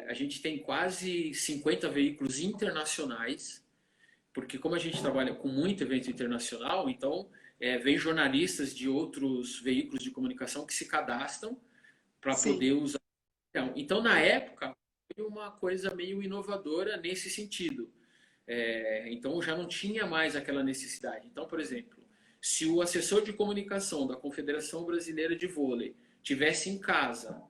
A gente tem quase 50 veículos internacionais, porque como a gente trabalha com muito evento internacional, então vem jornalistas de outros veículos de comunicação que se cadastram para Sim, poder usar. Então, na época, foi uma coisa meio inovadora nesse sentido. Então, já não tinha mais aquela necessidade. Então, por exemplo, se o assessor de comunicação da Confederação Brasileira de Vôlei tivesse em casa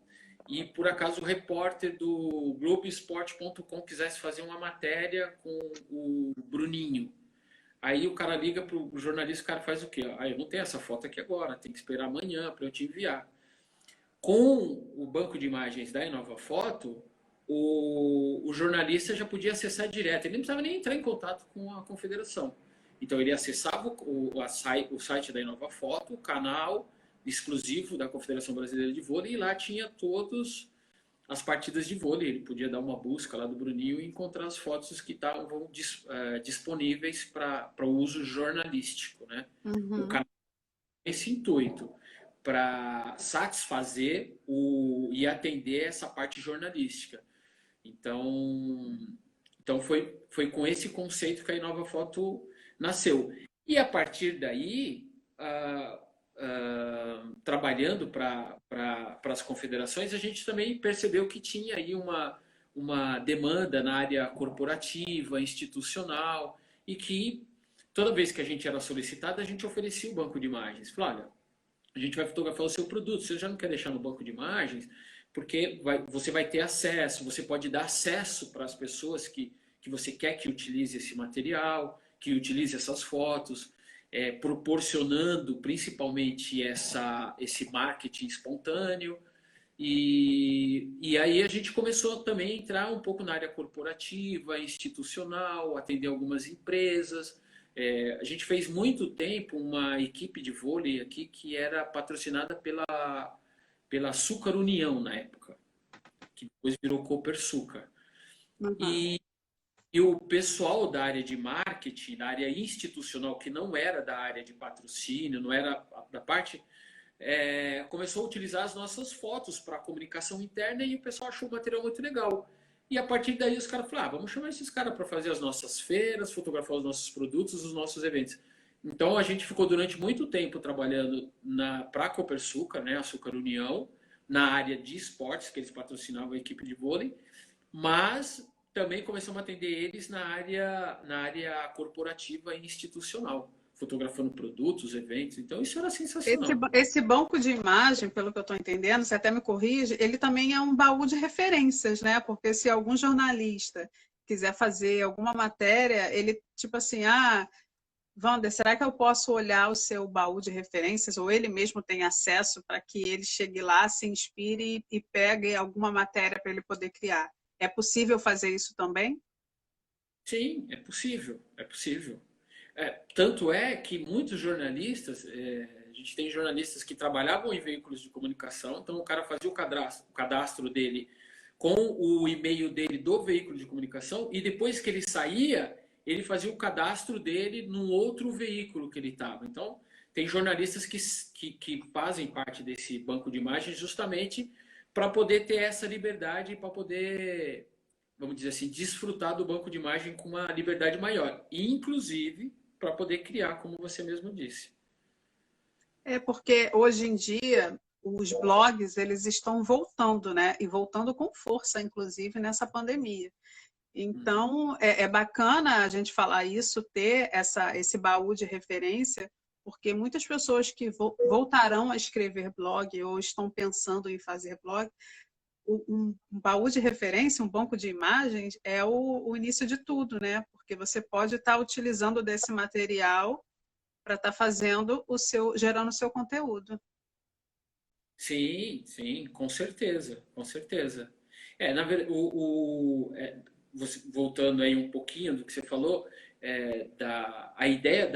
e por acaso o repórter do Globoesporte.com quisesse fazer uma matéria com o Bruninho, aí o cara liga pro jornalista, o cara faz o quê? Eu não tenho essa foto aqui agora, tem que esperar amanhã para eu te enviar. Com o banco de imagens da Inova Foto, o jornalista já podia acessar direto, ele não precisava nem entrar em contato com a confederação. Então ele acessava o site da Inova Foto, o canal exclusivo da Confederação Brasileira de Vôlei, e lá tinha todas as partidas de vôlei. Ele podia dar uma busca lá do Bruninho e encontrar as fotos que estavam disponíveis para o uso jornalístico, né? O uhum. canal tem esse intuito para satisfazer e atender essa parte jornalística. Então, foi com esse conceito que a Inova Foto nasceu. E a partir daí, trabalhando para as confederações, a gente também percebeu que tinha aí uma demanda na área corporativa, institucional, e que toda vez que a gente era solicitado, a gente oferecia o banco de imagens. Falou, olha, a gente vai fotografar o seu produto, você já não quer deixar no banco de imagens, porque você vai ter acesso, você pode dar acesso para as pessoas que você quer que utilize esse material, que utilize essas fotos, proporcionando principalmente esse marketing espontâneo. E aí a gente começou também a entrar um pouco na área corporativa, institucional, atender algumas empresas. A gente fez muito tempo uma equipe de vôlei aqui que era patrocinada pela Açúcar União na época, que depois virou Copersucar. Uhum. E o pessoal da área de marketing, da área institucional, que não era da área de patrocínio, não era da parte, começou a utilizar as nossas fotos para comunicação interna e o pessoal achou o material muito legal. E a partir daí os caras falaram, vamos chamar esses caras para fazer as nossas feiras, fotografar os nossos produtos, os nossos eventos. Então a gente ficou durante muito tempo trabalhando para a Copersucar, né, Açúcar União, na área de esportes, que eles patrocinavam a equipe de vôlei, mas também começamos a atender eles na área corporativa e institucional, fotografando produtos, eventos. Então isso era sensacional. Esse banco de imagem, pelo que eu estou entendendo, você até me corrige, ele também é um baú de referências, né? Porque se algum jornalista quiser fazer alguma matéria, ele, tipo assim, Wander, será que eu posso olhar o seu baú de referências, ou ele mesmo tem acesso para que ele chegue lá, se inspire e pegue alguma matéria para ele poder criar? É possível fazer isso também? Sim, é possível, é possível. Tanto é que muitos jornalistas, a gente tem jornalistas que trabalhavam em veículos de comunicação, então o cara fazia o cadastro dele com o e-mail dele do veículo de comunicação e depois que ele saía, ele fazia o cadastro dele num outro veículo que ele estava. Então, tem jornalistas que fazem parte desse banco de imagens justamente para poder ter essa liberdade, para poder, vamos dizer assim, desfrutar do banco de imagem com uma liberdade maior. Inclusive, para poder criar, como você mesmo disse. É porque hoje em dia os blogs eles estão voltando, né? E voltando com força, inclusive nessa pandemia. Uhum. Então é bacana a gente falar isso, ter esse baú de referência, porque muitas pessoas que voltarão a escrever blog ou estão pensando em fazer blog, um baú de referência, um banco de imagens é o início de tudo, né? Porque você pode estar utilizando desse material para estar fazendo gerando o seu conteúdo. Sim, sim, com certeza, com certeza. Na verdade, voltando aí um pouquinho do que você falou, a ideia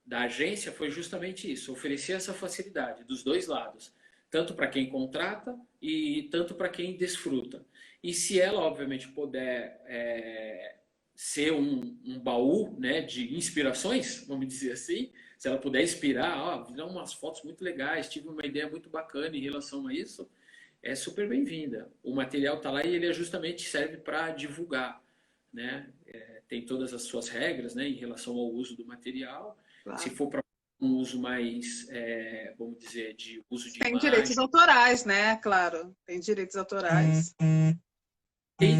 da agência foi justamente isso, oferecer essa facilidade dos dois lados, tanto para quem contrata e tanto para quem desfruta. E se ela, obviamente, puder ser um baú, né, de inspirações, vamos dizer assim, se ela puder inspirar, ó, viram umas fotos muito legais, tive uma ideia muito bacana em relação a isso, é super bem-vinda. O material está lá e ele justamente serve para divulgar, né? Tem todas as suas regras, né, em relação ao uso do material. Se Claro. for para um uso mais, vamos dizer, de uso de Tem imagem, direitos autorais, né? Claro, tem direitos autorais. tem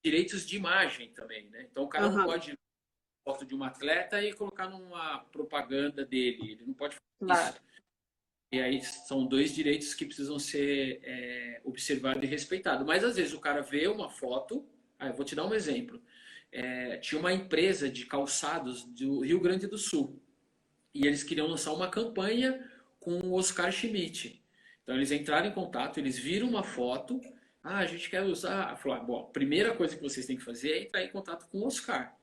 direitos de imagem também, né? Então o cara não Aham, pode foto de um atleta e colocar numa propaganda dele, ele não pode fazer claro. isso. E aí são dois direitos que precisam ser observados e respeitados. Mas às vezes o cara vê uma foto, eu vou te dar um exemplo. Tinha uma empresa de calçados do Rio Grande do Sul e eles queriam lançar uma campanha com o Oscar Schmidt. Então eles entraram em contato, eles viram uma foto, a gente quer usar. Falaram, bom, a primeira coisa que vocês têm que fazer é entrar em contato com o Oscar,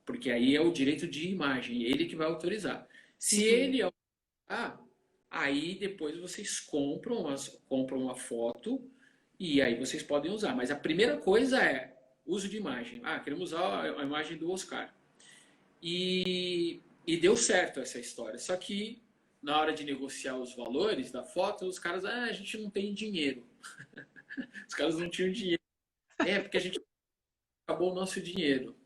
porque aí é o direito de imagem, ele que vai autorizar. Se Uhum. ele autorizar, aí depois vocês compram uma foto e aí vocês podem usar. Mas a primeira coisa é uso de imagem. Queremos usar a imagem do Oscar. E deu certo essa história. Só que na hora de negociar os valores da foto, os caras, a gente não tem dinheiro. Os caras não tinham dinheiro. Porque a gente acabou o nosso dinheiro.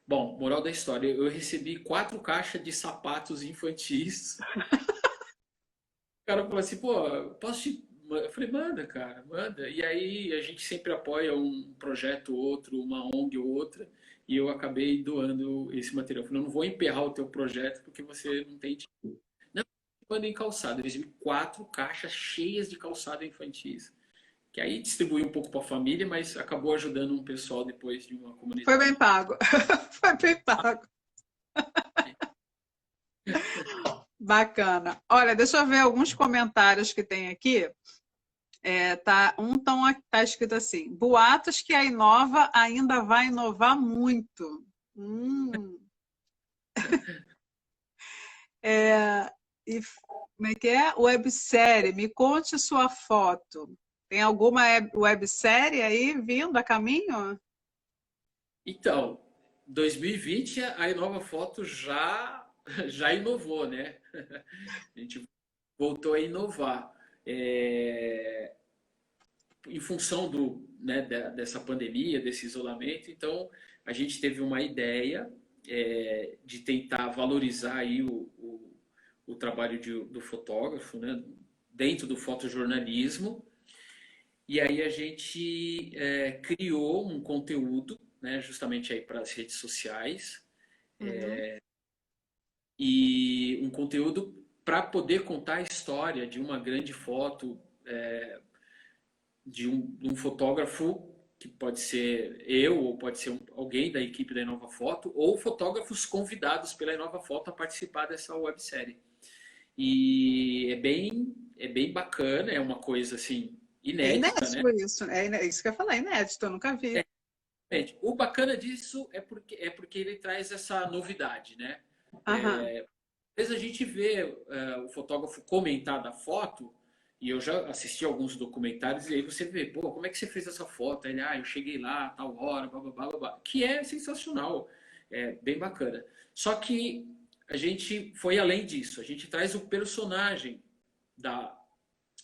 Bom, moral da história, eu recebi 4 caixas de sapatos infantis. O cara falou assim, pô, posso te... Eu falei, manda, cara, manda. E aí a gente sempre apoia um projeto ou outro, uma ONG ou outra, e eu acabei doando esse material. Eu falei, eu não vou emperrar o teu projeto porque você não tem dinheiro. Não, manda em calçado. Eu recebi 4 caixas cheias de calçado infantis. Que aí distribuí um pouco para a família, mas acabou ajudando um pessoal depois de uma Foi comunidade. bem pago. Foi bem pago. Bacana. Olha, deixa eu ver alguns comentários que tem aqui. Tá escrito assim: boatos que a Inova ainda vai inovar muito. Hum, e como é que é? Websérie, me conte sua foto. Tem alguma websérie aí vindo a caminho? Então, 2020 a Inova Foto já inovou, né? A gente voltou a inovar. Em função dessa pandemia, desse isolamento, então a gente teve uma ideia de tentar valorizar aí o trabalho do fotógrafo, né? Dentro do fotojornalismo. E aí a gente criou um conteúdo, né? Justamente aí para as redes sociais, Uhum, e um conteúdo para poder contar a história de uma grande foto de um fotógrafo, que pode ser eu, ou pode ser alguém da equipe da Inova Foto, ou fotógrafos convidados pela Inova Foto a participar dessa websérie. E é bem bacana, é uma coisa assim é inédita, né? inédito isso, isso que eu ia falar, é inédito, eu nunca vi. Gente, o bacana disso é porque ele traz essa novidade, né? Aham. Às vezes a gente vê o fotógrafo comentar da foto, e eu já assisti alguns documentários, e aí você vê, pô, como é que você fez essa foto? Ele, eu cheguei lá, tal hora, blá, blá, blá, blá, blá, que é sensacional, é bem bacana. Só que a gente foi além disso, a gente traz o personagem da,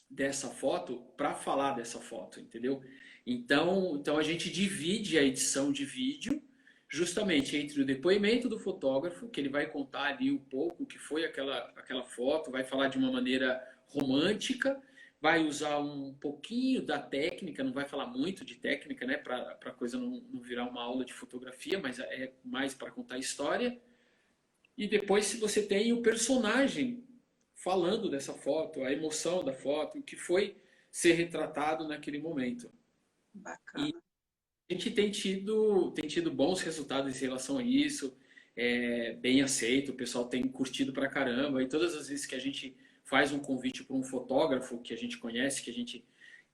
dessa foto para falar dessa foto, entendeu? Então a gente divide a edição de vídeo justamente entre o depoimento do fotógrafo, que ele vai contar ali um pouco o que foi aquela foto, vai falar de uma maneira romântica, vai usar um pouquinho da técnica, não vai falar muito de técnica, né, para a coisa não virar uma aula de fotografia, mas é mais para contar a história. E depois, se você tem o personagem falando dessa foto, a emoção da foto, o que foi ser retratado naquele momento. E Bacana. a gente tem tido bons resultados em relação a isso, bem aceito, o pessoal tem curtido pra caramba. E todas as vezes que a gente faz um convite para um fotógrafo que a gente conhece, que a gente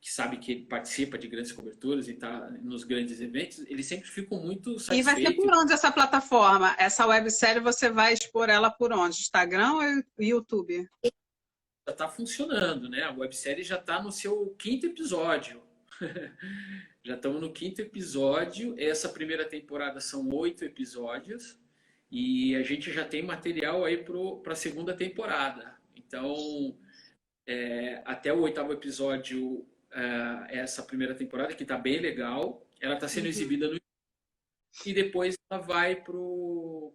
que sabe que ele participa de grandes coberturas e está nos grandes eventos, eles sempre ficam muito E vai ser satisfeitos. por onde essa plataforma? Essa websérie você vai expor ela por onde? Instagram ou YouTube? Já está funcionando, né? A websérie já está no seu quinto episódio. Já estamos no quinto episódio. Essa primeira temporada são 8 episódios. E a gente já tem material aí para a segunda temporada. Então, até o oitavo episódio, essa primeira temporada, que está bem legal. Ela está sendo exibida no YouTube. E depois ela vai pro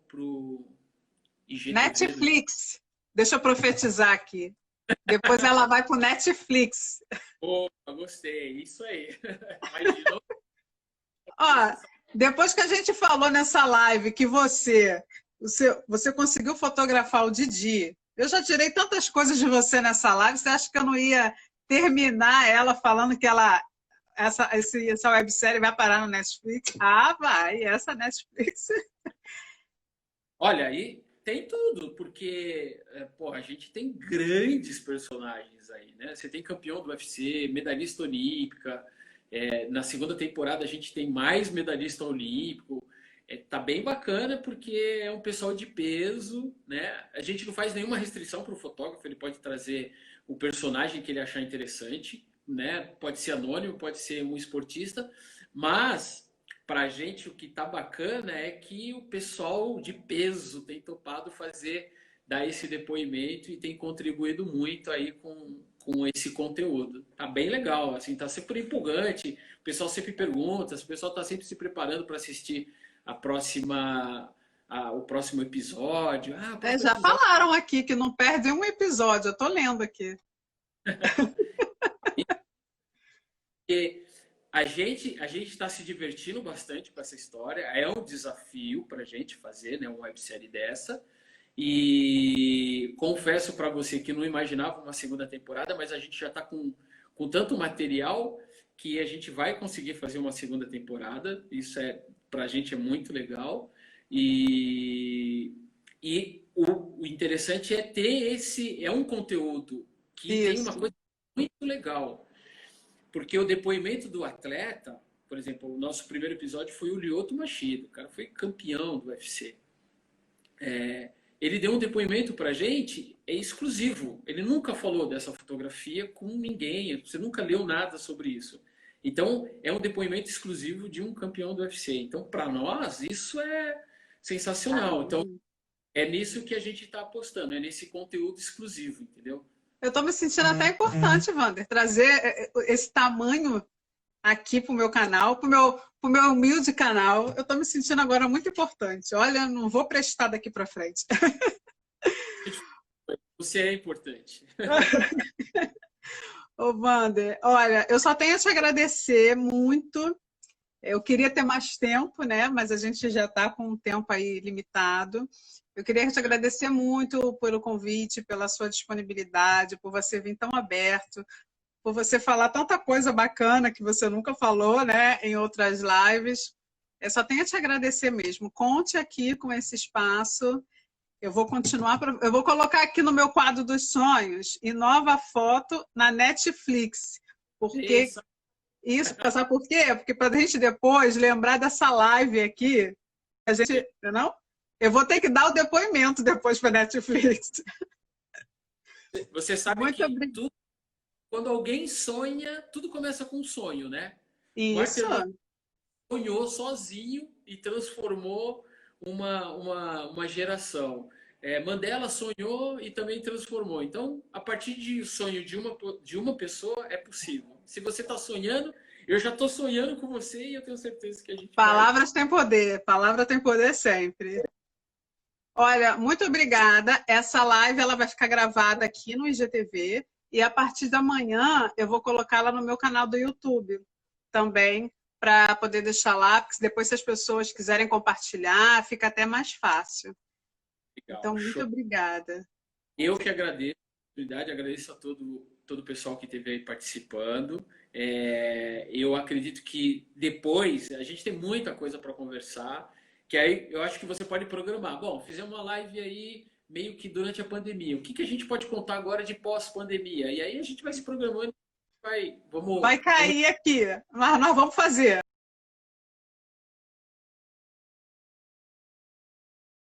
IGTV. Netflix. Deixa eu profetizar aqui. Depois ela vai para o Netflix. Pô, gostei. Isso aí. Mas de novo, Ó, depois que a gente falou nessa live que você conseguiu fotografar o Didi, eu já tirei tantas coisas de você nessa live, você acha que eu não ia terminar ela falando que essa websérie vai parar no Netflix? Ah, vai, essa Netflix. olha, aí tem tudo, porque pô, a gente tem grandes personagens aí, né? Você tem campeão do UFC, medalhista olímpica. Na segunda temporada a gente tem mais medalhista olímpico. Tá bem bacana porque é um pessoal de peso, né? A gente não faz nenhuma restrição para o fotógrafo, ele pode trazer o personagem que ele achar interessante, né? Pode ser anônimo, pode ser um esportista, mas para a gente o que tá bacana é que o pessoal de peso tem topado dar esse depoimento e tem contribuído muito aí com esse conteúdo. Tá bem legal, assim, tá sempre empolgante. O pessoal sempre pergunta, o pessoal tá sempre se preparando para assistir o próximo episódio. O próximo Já episódio. falaram aqui que não perde um episódio, eu tô lendo aqui. E a gente está se divertindo bastante com essa história. É um desafio para a gente fazer, né, uma websérie dessa. E confesso para você que não imaginava uma segunda temporada, mas a gente já está com tanto material que a gente vai conseguir fazer uma segunda temporada. Isso para a gente é muito legal. E o interessante é ter um conteúdo que tem uma coisa muito legal. Porque o depoimento do atleta, por exemplo, o nosso primeiro episódio foi o Lyoto Machida, o cara foi campeão do UFC. Ele deu um depoimento pra gente, exclusivo. Ele nunca falou dessa fotografia com ninguém, você nunca leu nada sobre isso. Então, é um depoimento exclusivo de um campeão do UFC. Então, para nós, isso é sensacional. Então, é nisso que a gente está apostando, é nesse conteúdo exclusivo, entendeu? Eu estou me sentindo até importante, Wander, trazer esse tamanho aqui para o meu canal, para o meu humilde canal. Eu estou me sentindo agora muito importante. Olha, não vou prestar daqui para frente. Você é importante. Ô, Wander, olha, eu só tenho a te agradecer muito. Eu queria ter mais tempo, né? Mas a gente já está com um tempo aí limitado. Eu queria te agradecer muito pelo convite, pela sua disponibilidade, por você vir tão aberto, por você falar tanta coisa bacana que você nunca falou, né, em outras lives. Eu só tenho a te agradecer mesmo. Conte aqui com esse espaço. Eu vou continuar, eu vou colocar aqui no meu quadro dos sonhos e nova foto na Netflix. Porque isso, sabe por quê? Porque para a gente depois lembrar dessa live aqui, a gente, não? Eu vou ter que dar o depoimento depois para a Netflix. Você sabe que quando alguém sonha, tudo começa com um sonho, né? Isso. Sonhou sozinho e transformou uma geração. Mandela sonhou e também transformou. Então, a partir de sonho de uma pessoa, é possível. Se você está sonhando, eu já estou sonhando com você e eu tenho certeza que a gente Palavras têm poder. Palavra tem poder sempre. Olha, muito obrigada. Essa live ela vai ficar gravada aqui no IGTV e a partir da manhã eu vou colocá-la no meu canal do YouTube também, para poder deixar lá, porque depois se as pessoas quiserem compartilhar, fica até mais fácil. Legal, então, muito obrigada. Eu que agradeço a oportunidade, agradeço a todo o pessoal que esteve aí participando. Eu acredito que depois a gente tem muita coisa para conversar, que aí eu acho que você pode programar. Bom, fizemos uma live aí meio que durante a pandemia. O que a gente pode contar agora de pós-pandemia? E aí a gente vai se programando, vamos, Vai cair aqui, mas nós vamos fazer.